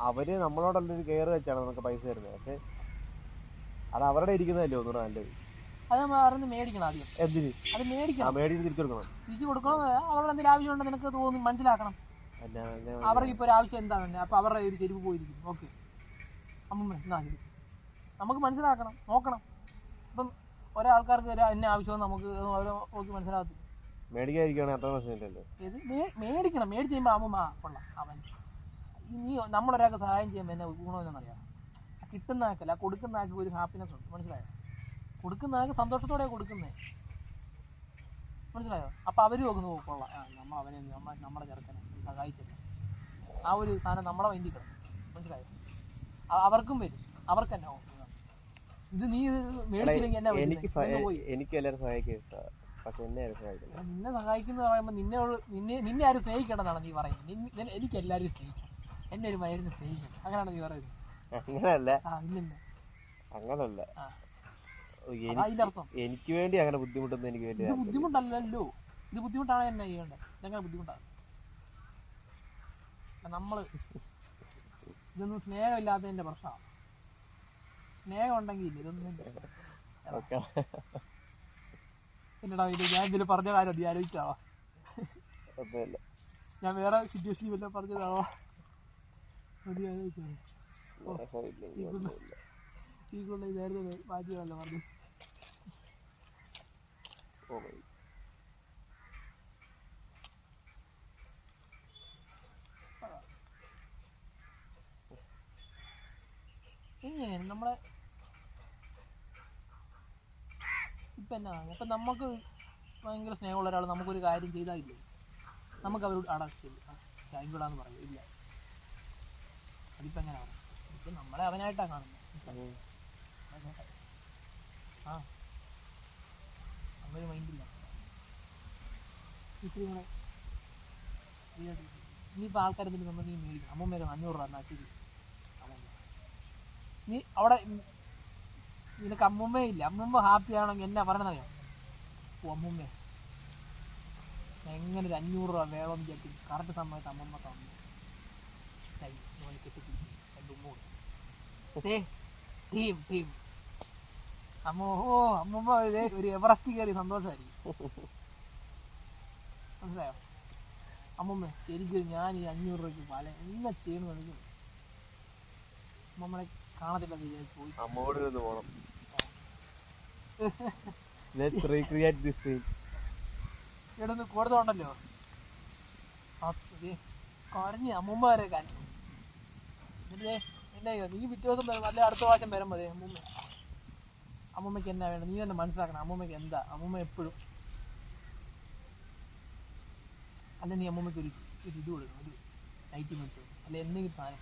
അവര് നമ്മളോടുള്ളൊരു കെയർ വെച്ചാണ് നമുക്ക് പൈസ തരുന്നത്. പക്ഷെ അത് അവരുടെ ഇരിക്കുന്നതല്ലേ ഒന്നുകൂടെ നല്ലത്. അത് മേടിക്കണം ആദ്യം. എന്തിന്? അത് മേടിക്കണം, മേടിച്ച് തിരിച്ചു കൊടുക്കണം. തിരിച്ചു കൊടുക്കണം. അവരുടെ എന്തെങ്കിലും ആവശ്യമുണ്ടെന്ന് നിനക്ക് തോന്നി മനസ്സിലാക്കണം. അവർക്ക് ഇപ്പോൾ ഒരു ആവശ്യം എന്താണ്, അപ്പോൾ അവരുടെ ഒരു ചെരുവ് പോയിരിക്കും. ഓക്കെ അമ്മ എന്നാ നമുക്ക് മനസ്സിലാക്കണം, നോക്കണം. ഇപ്പം ഒരാൾക്കാർക്ക് എന്നെ ആവശ്യമെന്ന് നമുക്ക് നോക്കി മനസ്സിലാകത്തില്ല. മേടിക്കാതിരിക്കുകയാണെങ്കിൽ അത്ര പ്രശ്നമില്ലല്ലോ. ഇത് മേടിക്കണം. മേടിച്ച് കഴിയുമ്പോൾ അമ്മ കൊള്ളാം അവൻ നീ നമ്മളൊരാൾക്ക് സഹായം ചെയ്യുമ്പോൾ എന്നെ ഗുണമെന്നറിയാം. കിട്ടുന്ന ആൾക്കല്ല, കൊടുക്കുന്ന ആൾക്ക് ഒരു ഹാപ്പിനെസ് ഉണ്ട്, മനസ്സിലായോ? കൊടുക്കുന്ന ആൾക്ക് സന്തോഷത്തോടെ കൊടുക്കുന്നേ, മനസ്സിലായോ? അപ്പോൾ അവർ നോക്കുന്നു കൊള്ളാം നമ്മൾ അവനെ നമ്മുടെ ചെറുക്കനെ സഹായിച്ചില്ല. ആ ഒരു സാധനം നമ്മളെ മൈൻഡിൽ കിടക്കും, മനസ്സിലായോ? അവർക്കും വരും, അവർക്ക് തന്നെ ഇത് നീ മേടിച്ചില്ലെങ്കിൽ എന്നാ എനിക്ക് എല്ലാവരും സഹായിക്കാൻ ഇഷ്ടമാണ്, പക്ഷെ നിന്നെ സഹായിക്കുന്ന പറയുമ്പോൾ നിന്നെ ആരും സ്നേഹിക്കേണ്ടതാണ് നീ പറയുന്നത്. എനിക്ക് എല്ലാവരും സ്നേഹിക്കണം, എന്നെ ഒരു മൈൻഡിനെ സ്നേഹിക്കണം, അങ്ങനെയാണ് നീ പറയുന്നത്. അങ്ങനല്ല അതിന്റെ അർത്ഥം എനിക്ക് വേണ്ടി അങ്ങനെ ബുദ്ധിമുട്ടൊന്നും എനിക്ക് വേണ്ടി. ഇത് ബുദ്ധിമുട്ടല്ലല്ലോ, ഇത് ബുദ്ധിമുട്ടാണ് എന്നെ ചെയ്യേണ്ടത്. ഇതെങ്ങനെ ബുദ്ധിമുട്ടാണ്? നമ്മള് ഇതൊന്നും സ്നേഹമില്ലാത്തതിന്റെ പ്രശ്നമാണ്. സ്നേഹം ഉണ്ടെങ്കിൽ ഇതൊന്നും എന്നടാ ഇത് ഞാൻ ഇതിൽ പറഞ്ഞ കാര്യം നീ ആലോചിച്ചാവാ. ഞാൻ വേറെ സിറ്റുവേഷനിൽ വല്ല പറഞ്ഞതാവാ. നീ ആലോചിച്ചോ ഇതായിരുന്നു മാറ്റിയതല്ല പറഞ്ഞു. നമ്മളെ ഇപ്പം എന്നാ ഇപ്പം നമുക്ക് ഭയങ്കര സ്നേഹമുള്ള ഒരാൾ നമുക്കൊരു കാര്യം ചെയ്താലില്ലേ, നമുക്ക് അവരോട് താങ്ക് യൂടാന്ന് പറയും. ഇല്ല, അതിപ്പോൾ എങ്ങനെ പറയാം? ഇപ്പം നമ്മളെ അവനായിട്ടാണ് കാണുന്നത്. ആ അങ്ങനെ മൈൻഡില്ല. ഇച്ചിരി കൂടെ ഇനിയിപ്പോൾ ആൾക്കാരെന്തെങ്കിലും നമ്മൾ നീ മേടിക്കണം. അമ്മൂമ്മയൊക്കെ 500 രൂപ എന്നാൽ ശരി. നീ അവിടെ നിനക്ക് അമ്മൂമ്മേ ഇല്ല. അമ്മൂമ്മ ഹാപ്പി ആണെങ്കിൽ എന്നാ പറയണതറിയാം? ഓ അമ്മൂമ്മേ എങ്ങനെ ഒരു 500 രൂപ വേണമെന്ന് വിചാരിച്ചു കറക്റ്റ് സമയത്ത് അമ്മമ്മ തന്നു. കെട്ടിപ്പിടിച്ചു എൻ്റെ ഉമ്മ കൊടുത്തു. ടീം അമ്മൂമ്മ ഒരു എവറസ്റ്റ് കയറി സന്തോഷമായിരിക്കും. മനസ്സിലായോ? അമ്മൂമ്മ ശരിക്കും ഞാൻ ഈ 500 രൂപയ്ക്ക് പല എന്നാ ചെയ്യുന്നു കളിക്കും. അമ്മമ്മളെ കാണത്തില്ല വിചാരിച്ചു പോയി. അമ്മോട് പോകണം. ഇവിടുന്ന് കൊടുത്തോണ്ടല്ലോ കുറഞ്ഞ് അമ്മൂമ്മ വരെ കാര്യം. എന്നിട്ടേ എന്നാ നീ പിറ്റേ ദിവസം വരും അല്ലെ അടുത്ത പ്രാവശ്യം വരുമ്പോൾ മതി അമ്മൂമ്മയ്ക്ക് എന്നാ വേണം നീ തന്നെ മനസ്സിലാക്കണം. അമ്മൂമ്മയ്ക്ക് എന്താ അമ്മൂമ്മ എപ്പോഴും അല്ല നീ അമ്മൂമ്മയ്ക്ക് ഒരു ഇത് കൊടുക്കണം. ഒരു നൈറ്റി മേടിച്ചു അല്ലെ എന്തെങ്കിലും സാധനം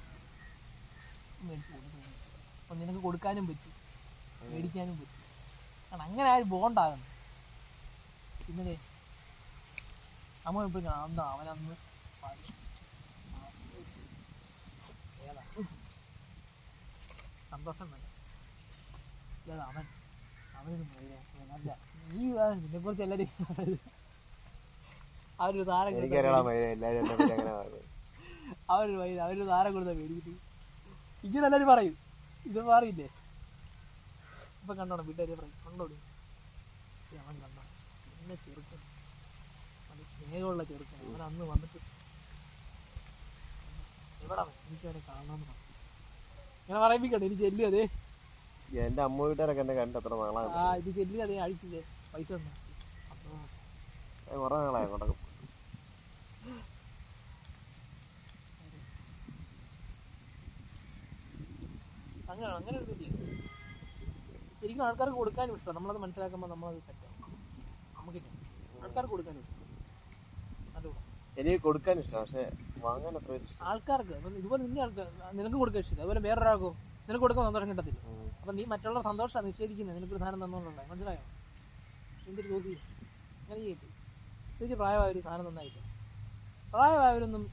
മേടിച്ച് കൊടുക്കുന്നു. അപ്പം നിനക്ക് കൊടുക്കാനും പറ്റും മേടിക്കാനും പറ്റും. കാരണം അങ്ങനെ ആരും ബോണ്ടാകുന്നു. പിന്നെ അമ്മ എപ്പോഴും കാണാം അവനന്ന് ഏതാ സന്തോഷം വേണ്ട ഏതാ അവനൊരു നല്ല നീ നിന്നെക്കുറിച്ച് എല്ലാവരും അവരൊരു താരം അവരൊരു താരം കൊടുത്താൽ മേടിച്ചിട്ട് ഇങ്ങനെ എല്ലാവരും പറയും. ഇത് മാറിയില്ലേ ഇപ്പം കണ്ടോണം വീട്ടുകാരെ പറയും കണ്ടോടി അവൻ കണ്ടോ എന്നെ ചെറുക്കൻ അത് സ്നേഹമുള്ള ചെറുക്കൻ. അവൻ അന്ന് വന്നിട്ട് എവിടെ എനിക്ക് അവനെ കാണണമെന്ന് പറഞ്ഞു ഇങ്ങനെ പറയിപ്പിക്കട്ടെ. എനിക്ക് ചെല്ലു അതേ എന്റെ അമ്മ വീട്ടുകാരൊക്കെ എന്നെ കണ്ടത്ര നാളാണ്. ഇത് ചെല്ലു അതേ അഴിച്ചില്ലേ പൈസ തന്നു കുറെ നാളായി കൊണ്ടൊക്കെ. അങ്ങനെ ഒരു ഇതില്ല. ശരിക്കും ആൾക്കാർക്ക് കൊടുക്കാനും ഇഷ്ടം. നമ്മളത് മനസ്സിലാക്കുമ്പോൾ നമ്മളത് സെറ്റാവും. നമുക്കില്ല ആൾക്കാർക്ക് കൊടുക്കാനും ഇഷ്ടം. അതുകൊണ്ട് എനിക്ക് കൊടുക്കാൻ ഇഷ്ടം പക്ഷെ വാങ്ങാൻ അത്ര ആൾക്കാർക്ക് അപ്പം ഇതുപോലെ നിന്റെ ആൾക്കാർ നിനക്ക് കൊടുക്കാൻ ഇഷ്ടം. അതുപോലെ വേറൊരാൾക്കും നിനക്ക് കൊടുക്കാൻ സന്തോഷം കിട്ടത്തില്ല. അപ്പം നീ മറ്റുള്ള സന്തോഷം നിഷേധിക്കുന്നത് നിനക്കൊരു സാധനം തന്നുകൊണ്ടുള്ള മനസ്സിലായോ? എന്തൊരു തോന്നി അങ്ങനെ ചെയ്തിട്ട് തിരിച്ച് പ്രായമായൊരു സാധനം നന്നായിട്ട് പ്രായമായവരൊന്നും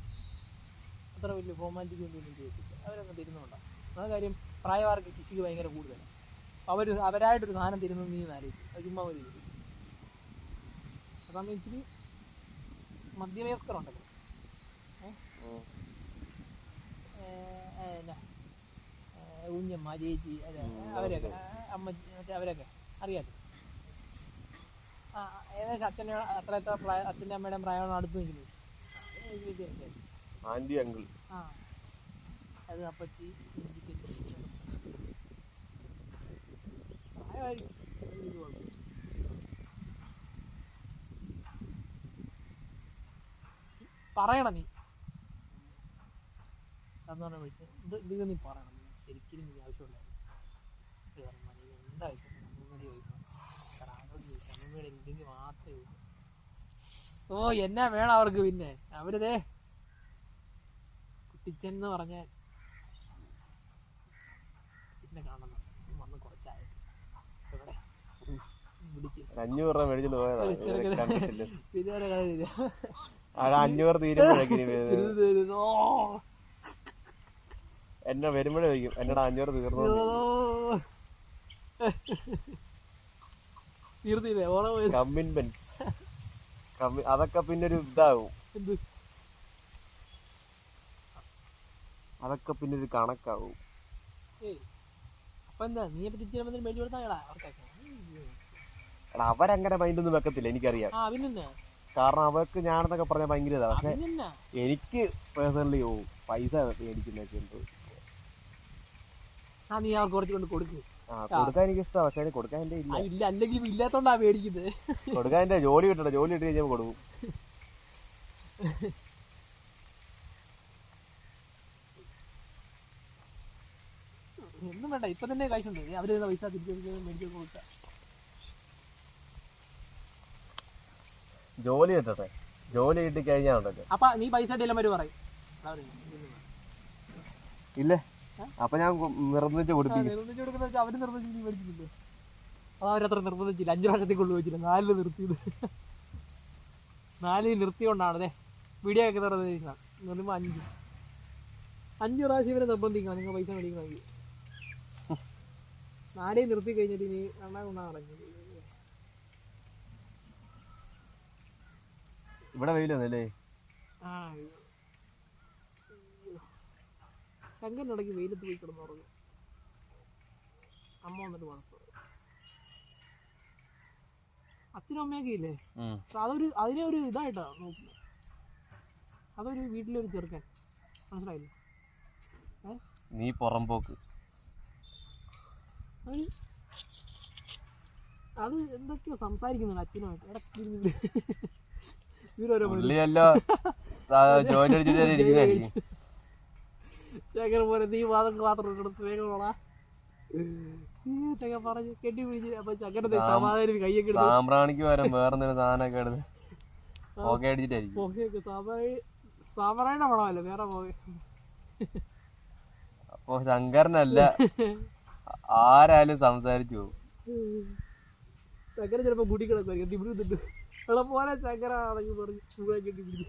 അത്ര വലിയ റൊമാൻറ്റിക് ഒന്നും ചെയ്തിട്ടില്ല. അവരൊന്നും തരുന്നുണ്ടാവും. ആ കാര്യം പ്രായമാർക്ക് കൃഷിക്ക് ഭയങ്കര കൂടുതലാണ്. അവരായിട്ടൊരു സാധനം തരുന്നത് നീ ആലോചിച്ചു അത് ചുമ്മാ ഒരു ഇത്. അതാകുമ്പോൾ ഇച്ചിരി മധ്യവയസ്കരുണ്ടല്ലോ എന്നാ കുഞ്ഞമ്മ ചേച്ചി അല്ല അവരൊക്കെ അമ്മ മറ്റേ അവരൊക്കെ അറിയാമല്ലോ. ഏകദേശം അച്ഛൻ്റെ എത്ര പ്രായം അച്ഛൻ്റെ അമ്മയുടെ പ്രായമാണ് അടുത്ത് നിൽക്കുന്നത്. ആന്റി അങ്കിൾ അത് അപ്പച്ചി പറയണം നീ അതാണ് വിളിച്ചത്. ഇത് നീ പറയണം ശരിക്കും നീ ആവശ്യമുള്ള എന്താവശ്യം അമ്മൂമ്മയുടെ ചോദിക്കണം ആരോട് ചോദിക്കണം അമ്മൂമ്മയുടെ എന്തെങ്കിലും മാത്രമേ ചോദിക്കൂ. ഓ എന്നാ വേണം അവർക്ക്. പിന്നെ അവരിതേ കുട്ടിച്ചൻ എന്ന് പറഞ്ഞാൽ പിന്നെ കാണണം വന്ന് കുറച്ചായി 500 രൂപ മേടിച്ചിട്ട് പോയതാ. പിന്നെ കളിയില്ല 500 തീരുമ്പോഴേക്കും എന്നെ വരുമ്പോഴേ വയ്ക്കും എന്നോട് 500 തീർന്നു തീർത്തില്ലേ കമ്മിറ്റ്മെന്റ്സ് അതൊക്കെ പിന്നെ ഒരു ഇതാവും. അതൊക്കെ പിന്നെ ഒരു കണക്കാവും. അപ്പൊ എന്താ നീ തിരിച്ചു മേടിച്ചു കൊടുത്താ അവരങ്ങനെ മൈൻഡൊന്നും വെക്കത്തില്ല എനിക്കറിയാം. കാരണം അവർക്ക് ഞാനെന്നൊക്കെ പറഞ്ഞാൽ ഭയങ്കര ഇതാ. പക്ഷെ എനിക്ക് പേഴ്സണലി പൈസ മേടിക്കുന്നൊക്കെ ഉണ്ട്. കൊടുക്കാൻ എനിക്ക് ഇഷ്ടമാണ്. പക്ഷെ കൊടുക്കാൻ എന്റെ ഇല്ല. അല്ലെങ്കിൽ ഇല്ലാത്തോണ്ടാ മേടിക്കുന്നത്. കൊടുക്കാൻ എന്റെ ജോലി കിട്ടണം. ജോലി ഇട്ട് കഴിഞ്ഞാൽ കൊടുക്കും. ഒന്നും വേണ്ട ഇപ്പൊ തന്നെ കാശുണ്ട്. അവര് പൈസ തിരിച്ചു മേടിച്ചു കൊടുത്ത ജോലി കിട്ടട്ടെ. ജോലി കിട്ടി കഴിഞ്ഞാണ്ടല്ലോ അപ്പൊ നീ പൈസ ഡെലിവറി പറയും ഇല്ല. അപ്പൊ ഞാൻ നിർബന്ധിച്ച് കൊടുപ്പിക്കും. അവര് നിർബന്ധിച്ച് നീ മേടിച്ചിട്ടില്ലേ? അവരത്ര നിർബന്ധിച്ചില്ല. 5 പ്രാവശ്യത്തേക്ക് കൊള്ളു വെച്ചില്ല. 4 നിർത്തിയത്. 4 നിർത്തിക്കൊണ്ടാണ് അതെ വീഡിയോ ഒക്കെ നിർത്തുമ്പോൾ 5 പ്രാവശ്യം ഇവരെ നിർബന്ധിക്കണം നിങ്ങൾ പൈസ മേടിക്കണമെങ്കിൽ. 4 നിർത്തി കഴിഞ്ഞിട്ട് ഇനി കൊണ്ടാ നടക്കുന്നത്. ഇവിടെ വെയിലൊന്നല്ലേ? ആ ശങ്കരൻ്റെ ഇടയ്ക്ക് വെയിലത്ത് പോയി കിടന്നു പറഞ്ഞു. അമ്മ വന്നിട്ട് കുഴപ്പം അച്ഛനും അമ്മയൊക്കെ ഇല്ലേ, അതിനെ ഒരു ഇതായിട്ടാണ് നോക്കുന്നത്. അതൊരു വീട്ടിലൊരു ചെറുക്കൻ, മനസ്സിലായില്ലേ? നീ പുറംപോക്ക്. അത് എന്തൊക്കെയോ സംസാരിക്കുന്നുണ്ട് അച്ഛനുമായിട്ട്. ശേഖർ പോലെ നീ മാത്രം വേഗമാണാ പറഞ്ഞു കെട്ടി പിടിച്ച്. അപ്പൊ ചക്കരത്തെ സമാധാനം കയ്യൊക്കെ സാമ്പ്രാണിക്ക് പകരം വേറെ സാധനമൊക്കെ എടുത്ത് സാമ്പ്രാണിയുടെ മണമല്ലേ വേറെ പോകെ. അപ്പൊ ശങ്കരനല്ല ആരാലും സംസാരിച്ചു പോകും. ശങ്കരൻ ചിലപ്പോ കൂട്ടി കിടക്കും കെട്ടിപ്പിടിച്ചിട്ട് ഇവിടെ പോലെ ശങ്കര ആണെങ്കിൽ പറഞ്ഞു കെട്ടിപ്പിടിച്ചു.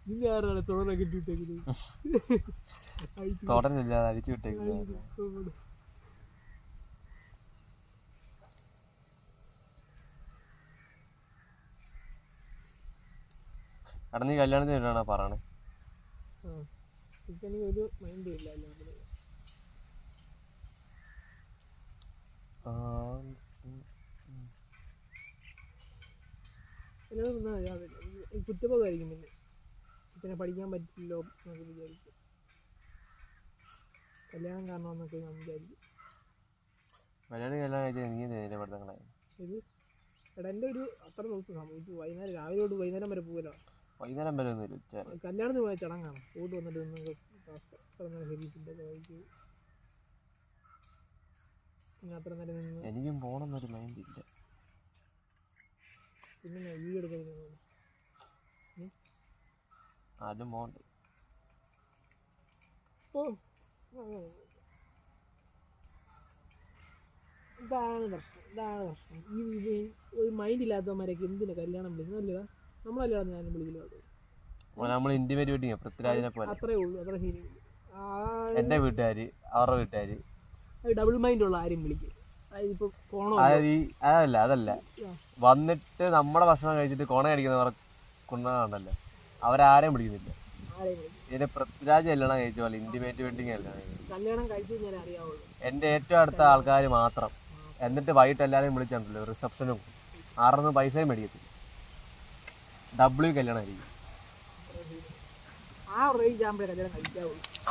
നിന്നെ ആരാണ് തുടരെ കെട്ടിവിട്ടേക്കുന്നത്? തുടരല്ലാതെ അഴിച്ചു വിട്ടേക്കുന്നത്. എടാ നീ കല്യാണത്തിന് വേണ്ടിയാണോ പറയണേ? ഒരു മൈൻഡും ഇല്ല. കുറ്റബോധമായിരിക്കും പിന്നെ പഠിക്കാൻ പറ്റില്ലോ എന്നൊക്കെ വിചാരിക്കും. കല്യാണം കാരണമെന്നൊക്കെ ഞാൻ വിചാരിക്കും. ഇത് എടാ എൻ്റെ ഒരു അത്ര ദിവസം സംഭവിച്ചു. വൈകുന്നേരം രാവിലെ തൊട്ട് വൈകുന്നേരം വരെ പോകലോ. വൈകുന്നേരം വരെ കല്യാണത്തിന് പോയ ചടങ്ങാണ്. പോയിട്ട് വന്നിട്ട് അത്ര നേരം നിന്ന് എനിക്കും പോകണമെന്നൊരു മൈൻഡ് ഇല്ല. പിന്നെ വീഡിയോ എടുക്കാൻ ആരും പോകണ്ടേ? ഇതാണ് പ്രശ്നം. ഈ ഒരു മൈൻഡ് ഇല്ലാത്തവന്മാരൊക്കെ എന്തിനാ കല്യാണം വിളിക്കുന്നല്ലടാ. നമ്മളല്ലാതെ ഞാനും വിളിക്കില്ല. അത്രേ ഉള്ളൂ. അത്ര ശരിയുള്ളൂ. എന്റെ വീട്ടുകാര് അവരുടെ വീട്ടുകാര് ഡബിൾ മൈൻഡ് ഉള്ള ആരും വിളിക്കും. അതല്ല വന്നിട്ട് നമ്മുടെ ഭക്ഷണം കഴിച്ചിട്ട് കോണ അടിക്കുന്നവർ കൊണ്ടുണ്ടല്ലോ, അവരാരെയും വിളിക്കുന്നില്ല. ഇതിന്റെ പൃഥ്വിരാജ് കല്യാണം കഴിച്ച പോലെ ഇന്റിമേറ്റ് വെഡിങ് കല്യാണം കഴിച്ചു അറിയാവുള്ളൂ. എന്റെ ഏറ്റവും അടുത്ത ആൾക്കാർ മാത്രം. എന്നിട്ട് വൈകിട്ട് എല്ലാവരെയും വിളിച്ചിട്ടുണ്ടല്ലോ റിസപ്ഷനും. ആറൊന്നും പൈസയും മേടിക്കത്തില്ല. ഡബ്ല്യു കല്യാണം ആയിരിക്കും.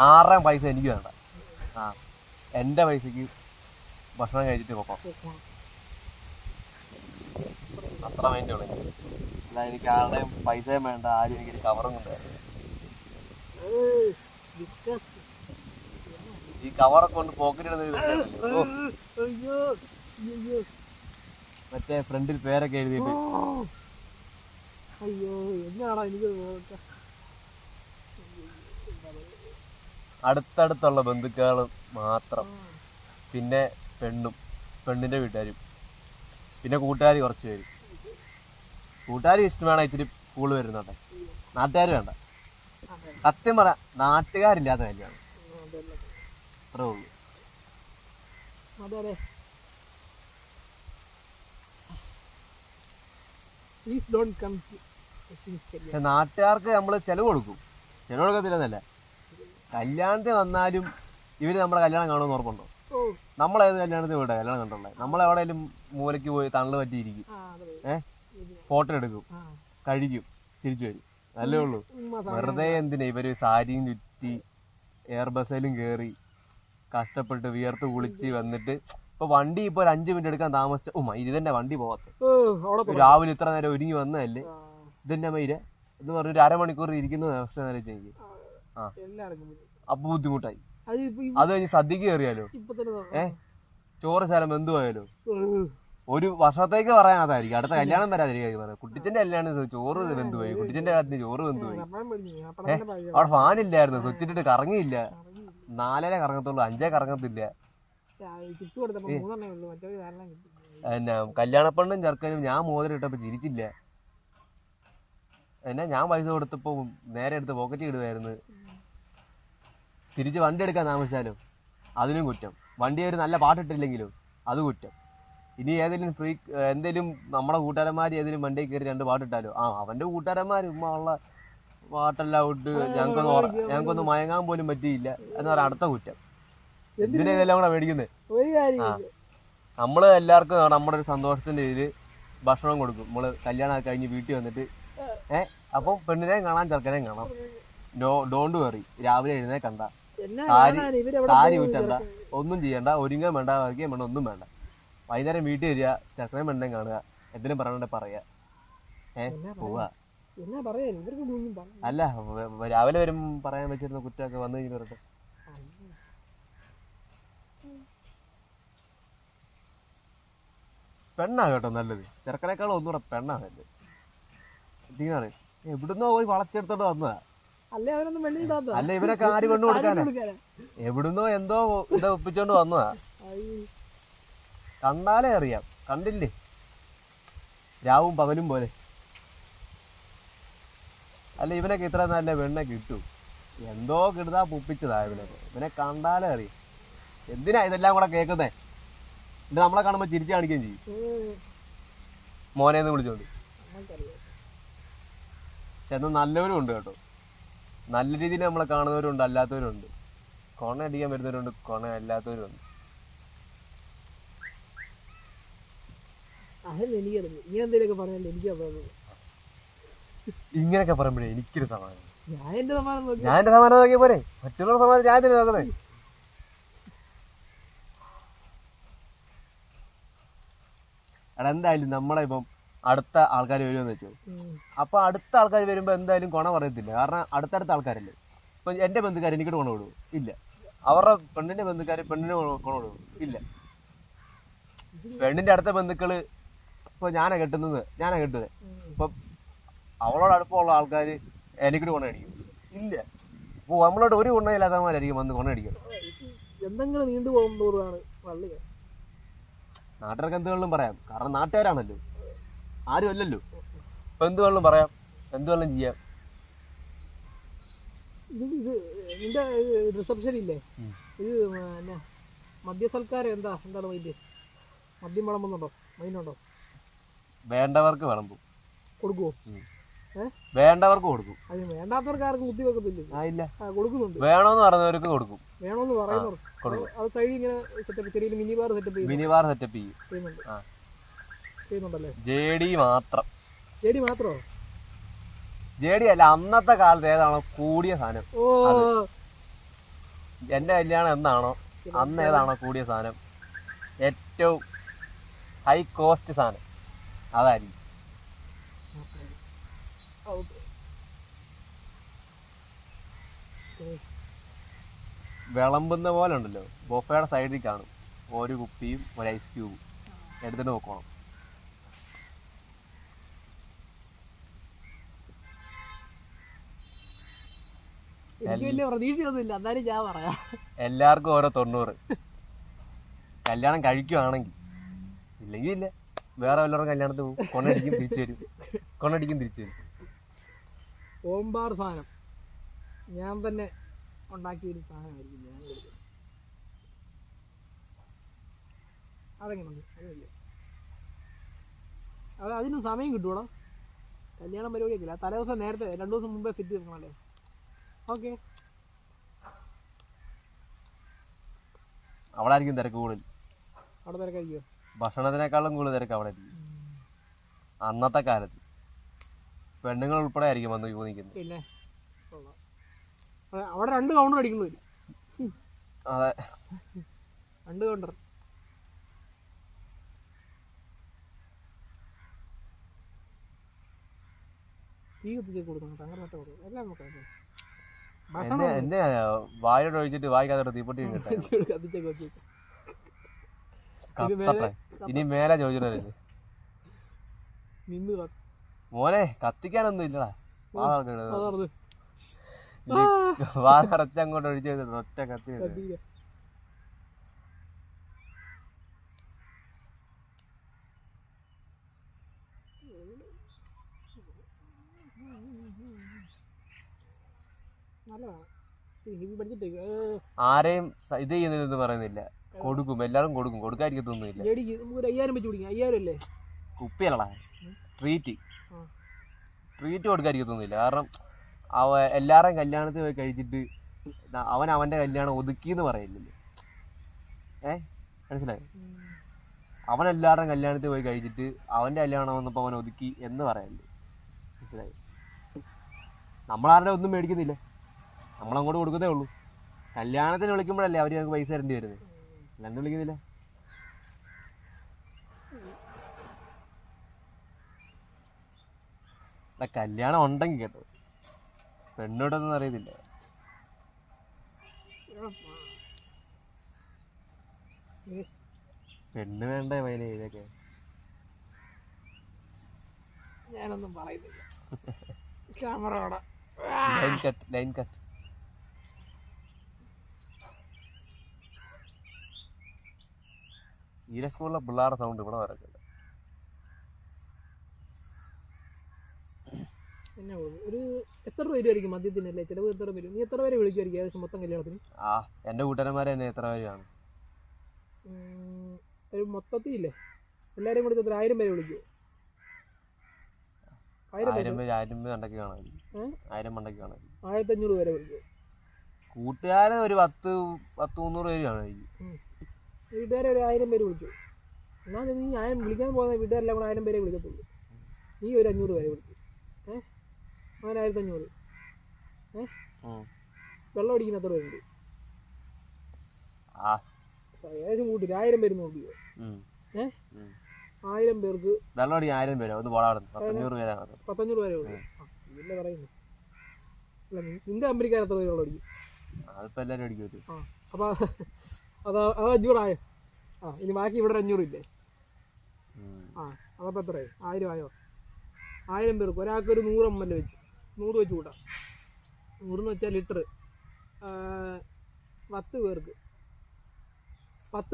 6 പൈസ എനിക്ക് വേണ്ട. എന്റെ പൈസക്ക് ഭക്ഷണം കഴിച്ചിട്ട് പോക്കാം. അത്ര മൈൻഡ് ഉള്ളു. അല്ല എനിക്ക് ആരുടെയും പൈസയും വേണ്ട. ആരും എനിക്കൊരു കവറും കൊണ്ടുവരും. ഈ കവറൊക്കെ കൊണ്ട് പോക്കറ്റിടുന്ന മറ്റേ ഫ്രണ്ടിൽ പേരൊക്കെ എഴുതിയിട്ട്. അയ്യോ എന്നാണോ എനിക്ക് അടുത്തടുത്തുള്ള ബന്ധുക്കളും മാത്രം. പിന്നെ പെണ്ണിന്റെ വീട്ടുകാരും, പിന്നെ കൂട്ടുകാർ കുറച്ച് പേര്. കൂട്ടുകാർ ഇഷ്ടമാണ് ഇച്ചിരി പൂള് വരുന്നുണ്ടെ. നാട്ടുകാർ വേണ്ട. സത്യം പറ, നാട്ടുകാരില്ലാത്ത കല്യാണം അത്രേ ഉള്ളൂ. പക്ഷെ നാട്ടുകാർക്ക് നമ്മള് ചെലവ് കൊടുക്കത്തില്ലെന്നല്ല. കല്യാണത്തിന് വന്നാലും ഇവര് നമ്മുടെ കല്യാണം കാണുമെന്ന് ഉറപ്പുണ്ടോ? നമ്മളേത് കല്യാണത്തിന് പോയിട്ടാ കല്യാണം കണ്ടുള്ളത്? നമ്മളെവിടെയെങ്കിലും മൂലയ്ക്ക് പോയി തള്ളു പറ്റിയിരിക്കും, ഫോട്ടോ എടുക്കും, കഴിക്കും, തിരിച്ചു വരും. അല്ലേ ഉള്ളൂ. വെറുതെ എന്തിനാ ഇവര് സാരിയും ചുറ്റി എയർ ബസ്സിലും കയറി കഷ്ടപ്പെട്ട് വിയർത്ത് കുളിച്ച് വന്നിട്ട്. ഇപ്പൊ വണ്ടി ഇപ്പൊ ഒരു 5 മിനിറ്റ് എടുക്കാൻ താമസിച്ച ഇതെന്നെ വണ്ടി പോകാത്ത. രാവിലെ ഇത്ര നേരം ഒരുങ്ങി വന്നതല്ലേ, ഇതെന്നെ മൈര എന്ന് പറഞ്ഞൊരു അരമണിക്കൂർ ഇരിക്കുന്ന അവസ്ഥ എനിക്ക്. അപ്പൊ ബുദ്ധിമുട്ടായി. അത് കഴിഞ്ഞ് സദ്യക്ക് കയറിയാലോ, ചോറ് ശാലം എന്തുപോയാലോ, ഒരു വർഷത്തേക്ക് പറയാൻ അതായിരിക്കും. അടുത്ത കല്യാണം വരാതിരിക്കും പറയാം. കുട്ടിച്ചന്റെ കല്യാണം ചോറ് വെന്തുപോയി, കുട്ടിച്ചന്റെ കാര്യത്തിന് ചോറ് വെന്തുപോയി. അവിടെ ഫാനില്ലായിരുന്നു, സ്വിച്ചിട്ടിട്ട് കറങ്ങിയില്ല. 4 കറങ്ങത്തുള്ളൂ, 5 കറങ്ങത്തില്ല. എന്നാ കല്യാണപ്പെണ്ണും ചെറുക്കനും ഞാൻ മോതിരം ഇട്ടപ്പോ ചിരിച്ചില്ല. എന്നാ ഞാൻ പൈസ കൊടുത്തപ്പോ നേരെ എടുത്ത് പോക്കറ്റ് ഇടുമായിരുന്നു. തിരിച്ച് വണ്ടി എടുക്കാൻ താമസിച്ചാലും അതിനും കുറ്റം. വണ്ടി ഒരു നല്ല പാട്ടിട്ടില്ലെങ്കിലും അത് കുറ്റം. ഇനി എന്തേലും നമ്മുടെ കൂട്ടുകാരന്മാർ ഏതെങ്കിലും വണ്ടിയിൽ കയറി 2 പാട്ടിട്ടാലോ അവന്റെ കൂട്ടുകാരന്മാർ ഉമ്മ ഉള്ള പാട്ടെല്ലാം ഇട്ട് ഞങ്ങൾക്കൊന്ന് മയങ്ങാൻ പോലും പറ്റിയില്ല എന്ന് പറയാൻ അടുത്ത കുറ്റം. എന്തിനാ ഇതെല്ലാം കൂടെ മേടിക്കുന്നത്? നമ്മള് എല്ലാവർക്കും നമ്മുടെ ഒരു സന്തോഷത്തിന്റെ ഇതില് ഭക്ഷണം കൊടുക്കും. നമ്മള് കല്യാണം കഴിഞ്ഞ് വീട്ടിൽ വന്നിട്ട് അപ്പം പെണ്ണിനെയും കാണാൻ ചെറുക്കനെയും കാണാം. ഡോണ്ട് വെറി, രാവിലെ എഴുന്നേക്കണ്ട, സാരി ഊറ്റണ്ട, ഒന്നും ചെയ്യണ്ട, ഒരുങ്ങാൻ വേണ്ട, വരയ്ക്കാൻ വേണ്ട, ഒന്നും വേണ്ട. വൈകുന്നേരം വീട്ടിൽ വരിക, ചെറുക്കനെ പെണ്ണിനെയും കാണുക, എന്തിനും പറയണ്ടേ പറയാ, പോവാ. അല്ല രാവിലെ വരും പറയാൻ വെച്ചിരുന്ന കുറ്റമൊക്കെ വന്നു കഴിഞ്ഞ് വരട്ടെ. പെണ്ണാ കേട്ടോ നല്ലത്, ചെറുക്കനേക്കാളും ഒന്നുകൂടെ പെണ്ണാ നല്ലത്. എന്തിനാണ് എവിടുന്നോ പോയി വളച്ചെടുത്തോണ്ട് വന്നതാ. അല്ല ഇവരൊക്കെ ആര് പെണ്ണ് കൊടുക്കാനാ? എവിടുന്നോ എന്തോ ഇത് ഒപ്പിച്ചോണ്ട് വന്നതാ. കണ്ടാലേ അറിയാം, കണ്ടില്ലേ രാവും പകലും പോലെ. അല്ല ഇവനൊക്കെ ഇത്ര നല്ല പെണ്ണെ കിട്ടും, എന്തോ കിടുതാ പൊപ്പിച്ചതാ ഇവനൊക്കെ. ഇവനെ കണ്ടാലേ അറിയാം. എന്തിനാ ഇതെല്ലാം കൂടെ കേൾക്കുന്നേ? ഇത് നമ്മളെ കാണുമ്പോ ചിരിച്ചു കാണിക്കുകയും ചെയ്യും, മോനേന്ന് വിളിച്ചോണ്ട്. പക്ഷെ എന്നാൽ നല്ലവരും ഉണ്ട് കേട്ടോ, നല്ല രീതിയിൽ നമ്മളെ കാണുന്നവരുണ്ട്, അല്ലാത്തവരുണ്ട്. കൊണ അടിക്കാൻ വരുന്നവരുണ്ട്, കൊണ അല്ലാത്തവരുണ്ട്. ഇങ്ങനെയൊക്കെ പറയുമ്പോഴേ എനിക്കൊരു സമാധാനം. ഞാൻ എന്റെ സമാധാനം നോക്കിയ പോരെ, മറ്റുള്ള സമാധാനം ഞാൻ തന്നെ നോക്കുന്നേ. എടാ എന്തായാലും നമ്മളെ ഇപ്പം അടുത്ത ആൾക്കാർ വരുമെന്ന് വെച്ചോ, അപ്പൊ അടുത്ത ആൾക്കാർ വരുമ്പോ എന്തായാലും കൊണ പറയത്തില്ല. കാരണം അടുത്തടുത്ത ആൾക്കാരല്ലേ. ഇപ്പൊ എന്റെ ബന്ധുക്കാർ എനിക്കിട്ട് കൊണ കൊടുക്കും ഇല്ല, അവരുടെ പെണ്ണിന്റെ ബന്ധുക്കാർ പെണ്ണിന് കൊണ കൊടുക്കും ഇല്ല. പെണ്ണിന്റെ അടുത്ത ബന്ധുക്കള് ഇപ്പൊ ഞാനാ കെട്ടുന്നത് ഇപ്പൊ അവളോട് അടുപ്പമുള്ള ആൾക്കാര് എനിക്കിട്ട് കൊണ അടിക്കും ഇല്ല. അപ്പൊ നമ്മളോട് ഒരു ഗുണമില്ലാത്തമാരായിരിക്കും വന്ന് കൊണ അടിക്കണം. എന്തെങ്കിലും നീണ്ടു പോകുമ്പോഴാണ് നാട്ടുകാർക്ക് എന്തുകളിലും പറയാം, കാരണം നാട്ടുകാരാണല്ലോ, ആരും അല്ലല്ലോ. ഇപ്പൊ എന്തുകളിലും പറയാം, എന്തുകളിലും ചെയ്യാം. നിന്റെ റിസപ്ഷൻ ഇല്ലേ, ഇത് മദ്യസൽക്കാരം എന്താണ് മൈൻഡ്? മദ്യം വിളമ്പുന്നുണ്ടോ? മൈനുണ്ടോ? വേണ്ടവർക്ക് വിളമ്പും. കൊടുക്കുവോ? വേണ്ടവർക്ക് കൊടുക്കും. അതിന് വേണ്ടാത്തവർക്ക് ആർക്കും കുത്തി വെക്കത്തില്ല. കൊടുക്കുന്നുണ്ട്. വേണോന്ന് പറയുന്നവർക്ക് കൊടുക്കും. വേണോന്ന് പറയുന്നവർ അത് സൈഡിൽ ഇങ്ങനെ സെറ്റപ്പ്, ചെറിയ മിനി ബാർ സെറ്റപ്പ് ചെയ്യുന്നുണ്ടല്ലേ? ജെഡി മാത്രം. ജെഡി മാത്രോ? ജെഡി അല്ല, അന്നത്തെ കാലത്ത് ഏതാണോ കൂടിയ സാധനം, എന്റെ കല്യാണം എന്നാണോ അന്ന് ഏതാണോ കൂടിയ സാധനം, ഏറ്റവും ഹൈ കോസ്റ്റ് സാധനം അതായിരിക്കും. വിളമ്പുന്ന പോലെ ഉണ്ടല്ലോ, ബൊഫയുടെ സൈഡിൽ കാണും ഒരു കുപ്പിയും ഒരു ഐസ് ക്യൂബും എടുത്തിട്ട് നോക്കണം. എല്ലാവർക്കും ഓരോ 90. കല്യാണം കഴിക്കുവാണെങ്കിൽ, ഇല്ലെങ്കിൽ ഇല്ല, വേറെ വല്ലവരും കല്യാണത്തിന് പോകും, കൊണടിക്കും തിരിച്ചു വരും. ഓംബാർ സാധനം ഞാൻ തന്നെ ഉണ്ടാക്കിയൊരു സാധനമായിരിക്കും ഞാൻ കൊടുക്കുന്നത്. അതെങ്ങനെ അതിന് സമയം കിട്ടുമോടാ? കല്യാണം പരിപാടിയൊക്കെ ഇല്ല, തലേദിവസം നേരത്തെ 2 ദിവസം മുമ്പേ സെറ്റ് വെക്കണമല്ലേ? ഓക്കെ, അവിടെ ആയിരിക്കും തിരക്ക് കൂടുതൽ. അവിടെ തിരക്കായിരിക്കും, ഭക്ഷണത്തിനേക്കാളും കൂടുതൽ തിരക്ക് അവിടെ ആയിരിക്കും. അന്നത്തെ കാലത്ത് പെണ്ണുങ്ങൾ ഉൾപ്പെടെ ആയിരിക്കും വന്ന് ചോദിക്കുന്നത്. പിന്നെ അവിടെ 2 കൗണ്ടർ അടിക്കേണ്ടി വരും. അതെ, 2 കൗണ്ടർ. തീ കത്തിച്ച് കൊടുക്കണം, അങ്ങനെ മറ്റേ കൊടുക്കും എല്ലാം നോക്കാം. എന്നെ വായോട് ഒഴിച്ചിട്ട് വായിക്കാത്തോടെ തീപ്പൊട്ടി ഇനി മേലെ ചോദിച്ചിട്ടല്ലേ മോനെ, കത്തിക്കാനൊന്നും ഇല്ലടാ. വാറച്ചങ്ങോട്ട് ഒഴിച്ചു ഒറ്റ കത്തി. നല്ലതാണ് ഹെവി ബഡ്ജറ്റ് ആരെയും ഇത് ചെയ്യുന്നതെന്ന് പറയുന്നില്ല, കൊടുക്കും, എല്ലാവരും കൊടുക്കും, കൊടുക്കാതിരിക്കത്തൊന്നുമില്ല. നമുക്ക് ഒരു 5000 വെച്ച് കുടിക്കാം. 5000 അല്ലേ കുപ്പിയല്ലടാ, ട്രീറ്റ് കൊടുക്കാതിരിക്കത്തൊന്നുമില്ല. കാരണം എല്ലാവരുടെയും കല്യാണത്തിൽ പോയി കഴിച്ചിട്ട് അവൻ്റെ കല്യാണം ഒതുക്കിയെന്ന് പറയില്ലല്ലോ. മനസ്സിലായോ? അവൻ എല്ലാവരുടെയും കല്യാണത്തിൽ പോയി കഴിച്ചിട്ട് അവൻ്റെ കല്യാണം വന്നപ്പോൾ അവൻ ഒതുക്കി എന്ന് പറയല്ലേ. മനസ്സിലായി? നമ്മളാരുടെ ഒന്നും മേടിക്കുന്നില്ല, നമ്മളങ്ങോട്ട് കൊടുക്കുന്നേ ഉള്ളൂ. കല്യാണത്തിന് വിളിക്കുമ്പോഴല്ലേ അവർ ഞങ്ങൾക്ക് പൈസ തരേണ്ടി വരുന്നത്, അല്ലാണ്ട് വിളിക്കുന്നില്ല. കല്യാണം ഉണ്ടെങ്കിൽ കേട്ടോ, പെണ്ണോട്ടൊന്നും അറിയത്തില്ല. പെണ്ണ് വേണ്ടേ പൈന ഇതൊക്കെ. ഞാനൊന്നും പറയുന്നില്ല. Camera line cut. ഈര സ്കൂളിലെ പിള്ളേരുടെ സൗണ്ട് ഇവിടെ വരക്കില്ല. പിന്നെ ഒരു എത്ര രൂപ വരുമായിരിക്കും മദ്യത്തിനല്ലേ ചിലവ്? എത്ര വരും? നീ എത്ര പേരെ വിളിക്കുമായിരിക്കും ഏകദേശം മൊത്തം കല്യാണത്തിന്? എൻ്റെ കൂട്ടുകാരന്മാരെ തന്നെ എത്ര പേരാണ്? ഒരു മൊത്തത്തിൽ ഇല്ലേ എല്ലാവരും കൂടി 1000 പേരെ വിളിക്കുമോ? 1000 പേര് മണ്ടയ്ക്ക് കാണാമായിരിക്കും. 1000 മണ്ടയ്ക്ക് കാണാമായിരിക്കും. 1500 പേരെ വിളിക്കുമോ? കൂട്ടുകാരെ ഒരു 10-300 പേര് കാണുമായിരിക്കും. വീട്ടുകാരെ ഒരു 1000 പേര് വിളിച്ചു. എന്നാൽ നീ ഞാൻ വിളിക്കാൻ പോകുന്ന വീട്ടുകാരെല്ലാം കൂടെ 1000 പേരെ വിളിക്കത്തുള്ളൂ. നീ ഒരു 500 പേരെ വിളിക്കും. അങ്ങനെ 1500. വെള്ളം അടിക്കുന്ന എത്ര പേരുണ്ട്? ഏകദേശം കൂട്ടി 1000 പേര് നോക്കിയോ? 1000 പേർക്ക് വെള്ളം അടിക്കാൻ 1000 പേരോ? 1500 പേരാണ്. 1500 പേരെ ഉള്ളൂ. ഇല്ല പറയുന്നു. അല്ല നിന്റെ കമ്പനിക്കാർ എത്ര പേര് വെള്ളം അടിക്കും? അതിപ്പോൾ എല്ലാവരും അടിക്കും. അപ്പോൾ അത് 500 ആയോ? ഇനി ബാക്കി ഇവിടെ 500 ഇല്ലേ? അതപ്പോൾ എത്രയായി? 1000 ആയോ? 1000 പേർക്ക് ഒരാൾക്ക് ഒരു 100 ml വെച്ച് 100 വെച്ച് കൂട്ടാം. 100 എന്ന് വെച്ചാൽ ലിറ്റർ. 10 പേർക്ക് 10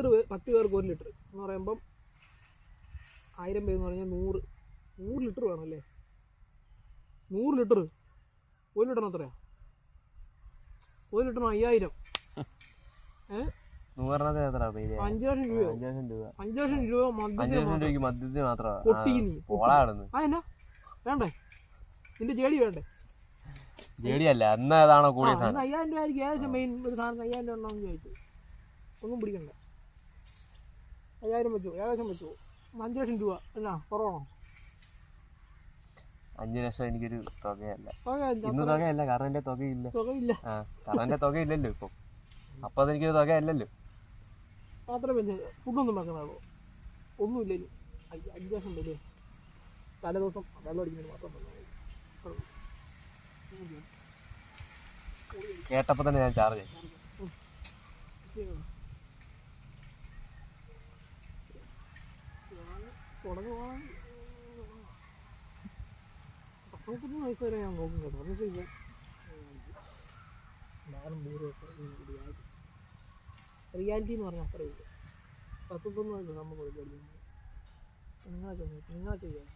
പേർക്ക് 1 ലിറ്റർ എന്ന് പറയുമ്പം 1000 പേര് എന്ന് പറഞ്ഞാൽ 100 ലിറ്റർ വേണമല്ലേ? 100 ലിറ്റർ 1 ലിറ്ററിന് എത്രയാണ്? 1 ലിറ്ററിന് 5000. 5 ലക്ഷം രൂപയോ? 5 ലക്ഷം രൂപ മദ്യത്തിന് മാത്രമാണ്. അതെന്നാ വേണ്ടേ? നിന്റെ ജേടി വേണ്ടേ? ജേടിയല്ല, അന്ന് ഏതാണോ കൂടിയ സാധനം? 5000 രൂപ ആയിരിക്കും ഏകദേശം മെയിൻ ഒരു സാധനം. 5000 രൂപ ഉണ്ടോന്ന് ചോദിച്ചു. ഒന്നും പിടിക്കണ്ട. 5000 വെച്ചു, ഏകദേശം വെച്ചു. 5 ലക്ഷം രൂപ എന്നാ കുറവാണോ? 5 ലക്ഷം എനിക്കൊരു തുകയല്ല. ഇന്ന് തുകയല്ല, കാരണം എൻ്റെ തുകയില്ല. കാരണം എൻ്റെ തുകയില്ലല്ലോ ഇപ്പം. അപ്പം അതെനിക്കൊരു തുകയല്ലല്ലോ. മാത്രമേ ഫുഡൊന്നും വെക്കണോ? ഒന്നുമില്ലല്ലോ. 5 ലക്ഷം ഉണ്ടല്ലേ? തലേ ദിവസം വെള്ളം അടിക്കുന്നതിന് മാത്രം കേട്ടപ്പോൾ തന്നെ ഞാൻ ചാർജ് ചെയ്തു. തുടങ്ങുവാണെങ്കിൽ 19 വയസ്സ് വരെ ഞാൻ നോക്കും കേട്ടോ. എന്നിട്ട് ഇപ്പം റിയാലിറ്റി എന്ന് പറഞ്ഞാൽ അത്രയും ഇല്ല. 19 വയസ്സ് നമുക്ക് പഠിക്കുന്നത്. നിങ്ങളൊക്കെ ചെയ്യാം.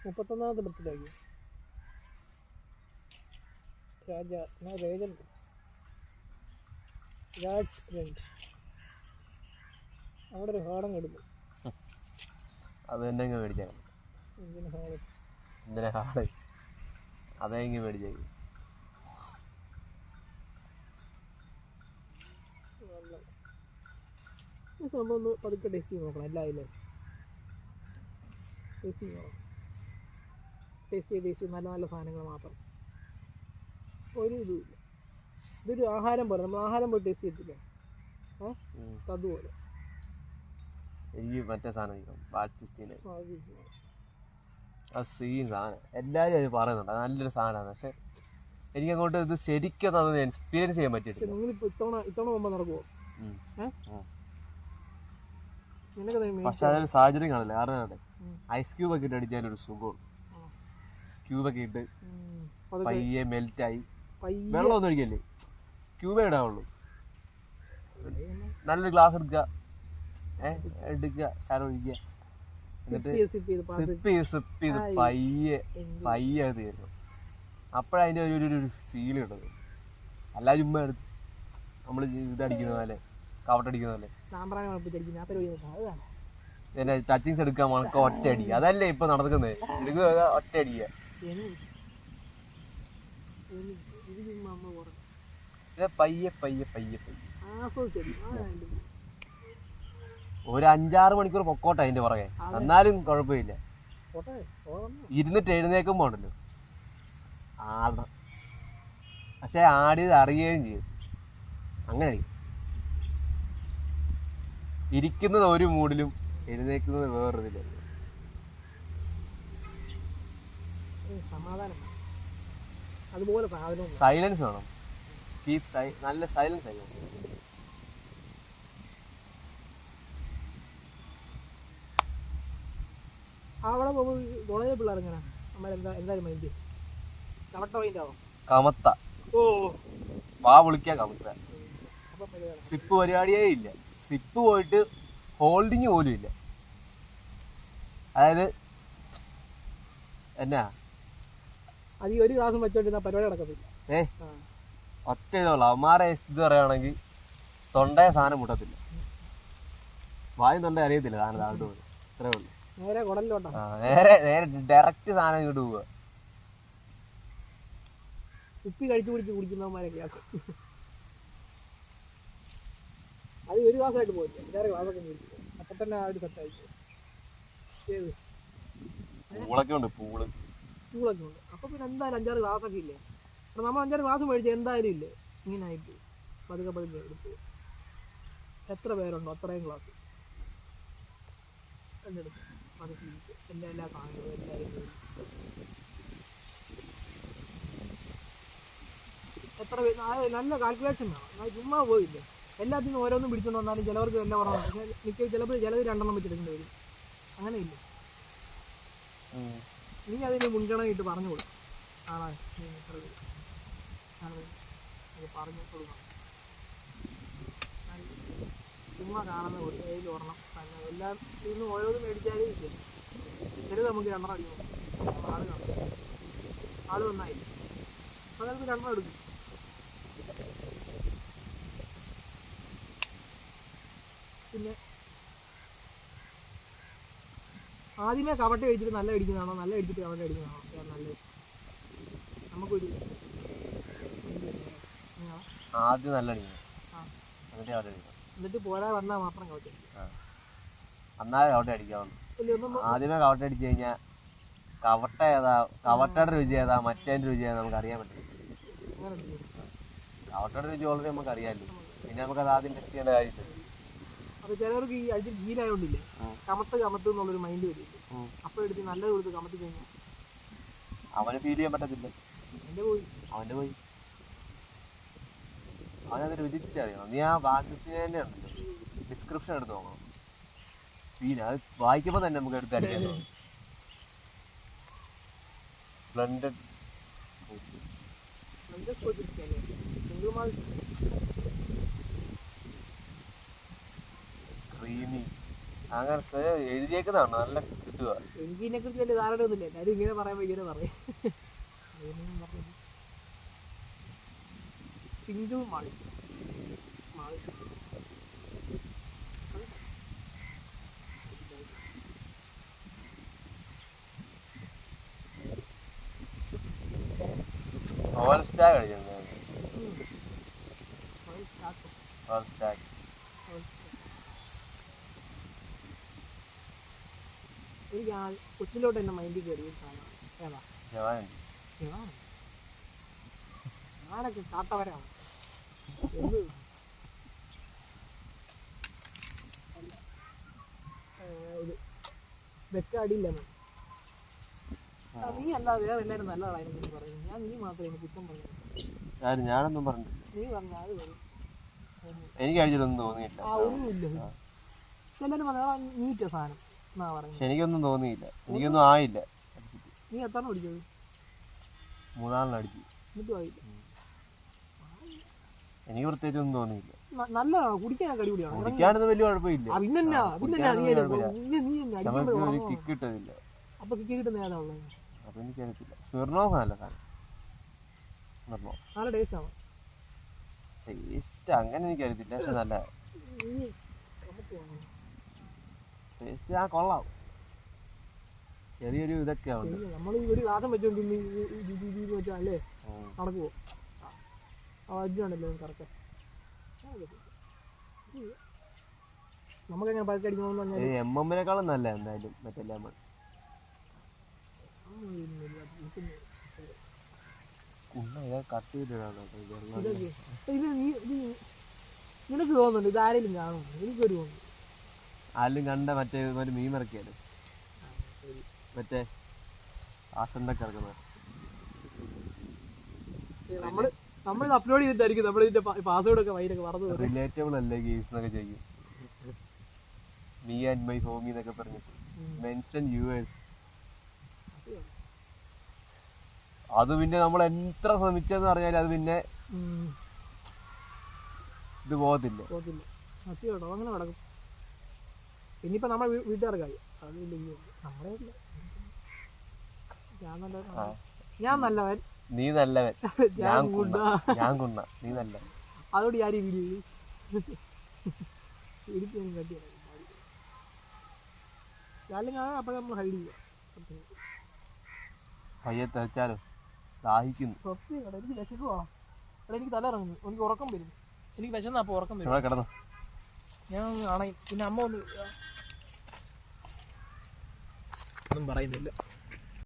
31ാമത്തെ ബർത്ത്ഡേക്ക് രാജ് രണ്ട് അവിടെ ഒരു ഹാടം കൊടുക്കും. അത് തന്നെ ഇങ്ങ് മേടിച്ചാൽ എന്തിനാ ഹാട്? അതേ ഇങ്ങ് മേടിച്ചേക്കും. ഈ സംഭവം ഒന്ന് പതുക്കെ ടേസ്റ്റ് ചെയ്ത് നോക്കണം. എല്ലാം ഇല്ലേ ടേസ്റ്റ് ചെയ്ത് നോക്കണം. ടേസ്റ്റ് ചെയ്ത് നല്ല നല്ല സാധനങ്ങൾ മാത്രം. ഒരു ഇതുമില്ല. ഇതൊരു ആഹാരം പോലെ, നമ്മൾ ആഹാരം പോലെ ടേസ്റ്റ് ചെയ്തില്ലേ? അതുപോലെ എനിക്ക് മറ്റേ സാധനം സീൻ സാധനം എല്ലാവരും അത് പറയുന്നുണ്ട്. അത് നല്ലൊരു സാധനമാണ്. പക്ഷെ എനിക്കങ്ങോട്ട് ഇത് ശരിക്കും അതൊന്ന് എക്സ്പീരിയൻസ് ചെയ്യാൻ പറ്റിയിട്ടില്ല. നിങ്ങളിപ്പോൾ ഇത്തവണ പോകുമ്പോൾ നടക്കുമോ? പക്ഷെ അതൊരു സാഹചര്യം കാണില്ല. കാരണം ഐസ് ക്യൂബ് ഒക്കെ ഇട്ട് അടിച്ചാലൊരു സുഖമുണ്ട്. ക്യൂബൊക്കെ ഇട്ട് പയ്യെ മെൽറ്റായി. വെള്ളമൊന്നും ഒഴിക്കല്ലേ, ക്യൂബേ ഇടാവുള്ളൂ. നല്ലൊരു ഗ്ലാസ് എടുക്കുക, ശാലം ഒഴിക്കുക, എന്നിട്ട് സിപ്പ് ചെയ്ത് പയ്യെ അത് തീർന്നു. അപ്പോഴതിൻ്റെ ഒരു ഫീൽ കിട്ടുന്നത്. അല്ല ചുമ്മാ എടുത്ത് നമ്മൾ ഇതടിക്കുന്ന പോലെ കവട്ടടിക്കുന്ന പോലെ പിന്നെ ടച്ചിങ്സ് എടുക്കാൻ മണക്ക ഒറ്റ അടിക്കുക. അതല്ലേ ഇപ്പൊ നടക്കുന്നത്. എടുക്കുക ഒറ്റ അടിക്കുക. പയ്യെ പയ്യെ പയ്യെ പയ്യെ ഒരു 5-6 മണിക്കൂർ പൊക്കോട്ടെ അതിന്റെ പുറകെ. എന്നാലും കുഴപ്പമില്ല. ഇരുന്നിട്ട് എഴുന്നേക്കുമ്പോ ഉണ്ടല്ലോ ആടണം. പക്ഷെ ആടിയത് അറിയുകയും ചെയ്യും. അങ്ങനെ ഇരിക്കുന്നത് ഒരു മൂഡിലും എഴുന്നേക്കുന്നത് വേറൊരിതില്ല. സൈലൻസ് വേണം. നല്ല സൈലൻസ് ആയി. അവിടെ കോളേജിലെ പിള്ളേർ എങ്ങനെ എന്തായാലും മൈൻഡ് കമത്ത വാ വിളിക്കാ കമത്ത. സിപ്പ് പരിപാടിയേ ഇല്ല. സിപ്പ് പോയിട്ട് ഹോൾഡിങ് പോലും ഇല്ല. അതായത് എന്നാ അത് ഈ ഒരു ക്ലാസ്സും വെച്ചോണ്ടിരുന്ന പരിപാടി നടക്കത്തില്ല. ഒറ്റ ഇതുള്ള അവന്മാരെ ഇത് പറയുകയാണെങ്കിൽ തൊണ്ടയെ സാധനം മുട്ടത്തില്ല. വായും തൊണ്ട അറിയത്തില്ല സാധനം താഴോട്ട് പോയി. ഇത്രേ ഉള്ളൂ. നേരെ കുടലിലോട്ടാ. നേരെ ഡയറക്റ്റ് സാധനം ഇങ്ങോട്ട് പോവുക. ഉപ്പി കഴിച്ചു കുടിക്കുന്നവന്മാരൊക്കെ അത് ഒരു ക്ലാസ്സായിട്ട് പോയില്ല. 5-6 ക്ലാസ്സൊക്കെ മേടിച്ചു. അപ്പൊ തന്നെ ആ ഒരു സെറ്റായി. പൂളൊക്കെ ഉണ്ട്. പൂളൊക്കെ ഉണ്ട്. അപ്പൊ പിന്നെ എന്തായാലും 5-6 ക്ലാസ്സൊക്കെ ഇല്ലേ. അപ്പൊ നമ്മൾ 5-6 ക്ലാസ് മേടിച്ചാൽ എന്തായാലും ഇല്ലേ ഇങ്ങനായിട്ട് പതുക്കെ എടുത്ത് എത്ര പേരുണ്ടോ അത്രയും ക്ലാസ് കണ്ടെടുക്കും. പതുക്കെ എൻ്റെ എല്ലാ സാധനങ്ങളും എല്ലാവരും എത്ര പേര് നല്ല കാൽക്കുലേഷൻ വേണം. ചുമ്മാ പോയില്ലേ. എല്ലാത്തിനും ഓരോന്നും പിടിച്ചുകൊണ്ട് വന്നാലും ചിലവർക്ക് എല്ലാം പറഞ്ഞു. പക്ഷേ ചിലത് 2 വെച്ചെടുക്കേണ്ടി വരും. അങ്ങനെ ഇല്ല. നീ അതിന് മുൻഗണനയിട്ട് പറഞ്ഞു കൊടുക്കും. ആണോ അത് പറഞ്ഞു കൊടുക്കണം. ചുമ്മാ കാണുന്ന ഒരു ഏതിൽ ഓർണം തന്നെ എല്ലാം ഇന്ന് ഓരോന്നും മേടിച്ചാലും ഇല്ല. ചിലത് നമുക്ക് 2 അടിക്കും. ആള് വന്നായില്ല. അപ്പോൾ നമുക്ക് 2 എടുക്കും. പിന്നെ ആദ്യമേ കവട്ട അടിച്ചിട്ട് നല്ല അടിക്കുന്നതാണോ നല്ല അടിച്ചിട്ട് കവട്ട അടിക്കുന്നതാണോ നല്ലത്? നമുക്കൊരു ആദ്യം നല്ല എന്നിട്ട് പോരാ വന്നാൽ മാത്രം കവട്ട എന്നാലേ കവട്ട അടിക്കാവുള്ളൂ. ആദ്യമേ കവട്ട അടിച്ചു കഴിഞ്ഞാൽ കവട്ട ഏതാ, കവട്ടയുടെ രുചി ഏതാ, മറ്റേതിൻ്റെ രുചി ഏതാ നമുക്ക് അറിയാൻ പറ്റില്ല. കവട്ടയുടെ രുചി ഓൾറെഡി നമുക്ക് അറിയാമല്ലോ. പിന്നെ നമുക്കത് ആദ്യം ടെസ്റ്റ് ചെയ്യേണ്ട കാര്യമില്ല. അപ്പൊ ചിലവർക്ക് ഈ അടിച്ച് ഗീലായോണ്ടില്ലേ കമത്ത് എന്നുള്ളൊരു മൈൻഡ് വരില്ല. അപ്പൊ എടുത്ത് നല്ലത് കൊടുത്ത് കമത്തി കഴിഞ്ഞാൽ അവന് ഫീൽ ചെയ്യാൻ പറ്റത്തില്ല. അവന്റെ പോയി അവനത് രുചിച്ചറിയണം. നീ ആ വാക്സിനെ ഉണ്ടല്ലോ ഡിസ്ക്രിപ്ഷൻ എടുത്ത് നോക്കണം. ഫീൽ അത് വായിക്കുമ്പോൾ തന്നെ നമുക്ക് എടുത്ത് അടിക്കാൻ തോന്നും. ബ്ലെൻഡഡ് ക്രീമി അങ്ങനെ എഴുതിയേക്കുന്നതാണ്. നല്ല കിട്ടുക. എനിക്കിതിനെ കുറിച്ച് വലിയ ധാരണ ഒന്നുമില്ല. എല്ലാവരും ഇങ്ങനെ പറയുമ്പോൾ ഇങ്ങനെ പറയും. സിംഗിൾ മാളി ഓൾ സ്റ്റാക്ക് കളിക്കുന്നത്. ഓൾ സ്റ്റാക്ക് എനിക്ക് കൊച്ചിലോട്ട് എന്നെ മൈൻഡിൽ കയറിയ സാധനം ഏതാ? ഞാനൊക്കെ കാട്ടവരാണ്. ഇത് വെക്കാടിയില്ല. നീ അല്ലാതെ വേറെ എല്ലാവരും നല്ല ആളായിരുന്നു പറയുന്നത്. ഞാൻ നീ മാത്രമേ എനിക്ക് കുറ്റം പറഞ്ഞു. ഞാനൊന്നും പറഞ്ഞു. നീ പറഞ്ഞ അത് വരും. എനിക്ക് അടിച്ചിട്ടൊന്നും തോന്നിയില്ല. ഒന്നുമില്ല. എല്ലാവരും പറഞ്ഞാൽ നീറ്റ സാധനം എന്നാ പറയുന്നത്. എനിക്കൊന്നും തോന്നിയില്ല. എനിക്കൊന്നും ആയില്ല. നീ എത്താണ് അടിച്ചത്? 3 അടിച്ചു. എന്നിട്ടും ആയില്ല. എനിക്ക് പ്രത്യേകിച്ചൊന്നും തോന്നിയില്ല. നല്ലതാണ്, കുടിക്കാനൊക്കെ അടിപൊളിയാണ്. കുടിക്കാനൊന്നും വലിയ കുഴപ്പമില്ല. പിന്നെ നീ കിക്ക് കിട്ടതില്ല. അപ്പൊ കിക്ക് കിട്ടുന്ന ഏതാ ഉള്ളത്? അപ്പൊ എനിക്കറിയത്തില്ല. സ്മിർനോഫ് നല്ല സാധനം. സ്മിർനോഫ് നല്ല ടേസ്റ്റ് ആണ്. ടേസ്റ്റ് അങ്ങനെ എനിക്കറിയത്തില്ല, പക്ഷെ നല്ല ടേസ്റ്റ്. ആ കൊള്ളാം. ചെറിയൊരു ഇതൊക്കെ ഉണ്ട്. നമ്മൾ ഒരു വാദം വെച്ചോണ്ട് വെച്ചാലേ നടക്കുവോ? അജാണല്ലോ കറക്റ്റ്. നമുക്കെങ്ങനെ പതുക്കെ അടിക്കണമെന്ന് പറഞ്ഞാൽ എംഎമ്മിനെക്കാളും നല്ല എന്തായാലും മറ്റേ ലെമൺ. കട്ട് ചെയ്തിട്ടാണ് നിനക്ക് തോന്നുന്നുണ്ട് ഇത് ആരെങ്കിലും കാണുന്നു? എനിക്കൊരു തോന്നുന്നു ആരെങ്കിലും കണ്ട മറ്റേ ഒരു മീൻ ഇറക്കിയാലും മറ്റേ ആശണ്ടൊക്കെ ഇറക്കുന്നത്. നമ്മളിത് അപ്ലോഡ് ചെയ്തിട്ടായിരിക്കും നമ്മളിതിന്റെ പാസ്വേഡ് ഒക്കെ വൈരൊക്കെ മറന്നു. റിലേറ്റബിൾ അല്ലേ ഗെയിംസ് എന്നൊക്കെ ചെയ്യും. മീ ആൻഡ് മൈ ഹോമി എന്നൊക്കെ പറഞ്ഞിട്ട് മെൻഷൻ യുഎസ്. അത് പിന്നെ നമ്മൾ എത്ര ശ്രമിച്ചെന്ന് പറഞ്ഞാൽ അത് പിന്നെ ഇത് പോകത്തില്ല. അങ്ങനെ നടക്കും. ഇനിയിപ്പോ നമ്മളെ വീട്ടുകാർക്കായി നമ്മളെ ഞാൻ നല്ലവൻ, നീ നല്ലവൻ, ഞാൻ കുണ്ണ, നീ നല്ലവൻ. അതോട് ആരും വീഡിയോ എടുക്കാനും കട്ടി അപ്പോഴേ നമ്മൾ ഹൈഡ് ചെയ്യുക. പയ്യെ തെച്ചാലോ ദാഹിക്കുന്നു. എനിക്ക് വിശക്കുവാ. എനിക്ക് തല ഇറങ്ങുന്നു, എനിക്ക് ഉറക്കം വരും. എനിക്ക് വിശന്നാ അപ്പൊ ഉറക്കം വരും. കിടന്നു ഞാൻ അണയും. പിന്നെ അമ്മ ഒന്നും പറയുന്നില്ല.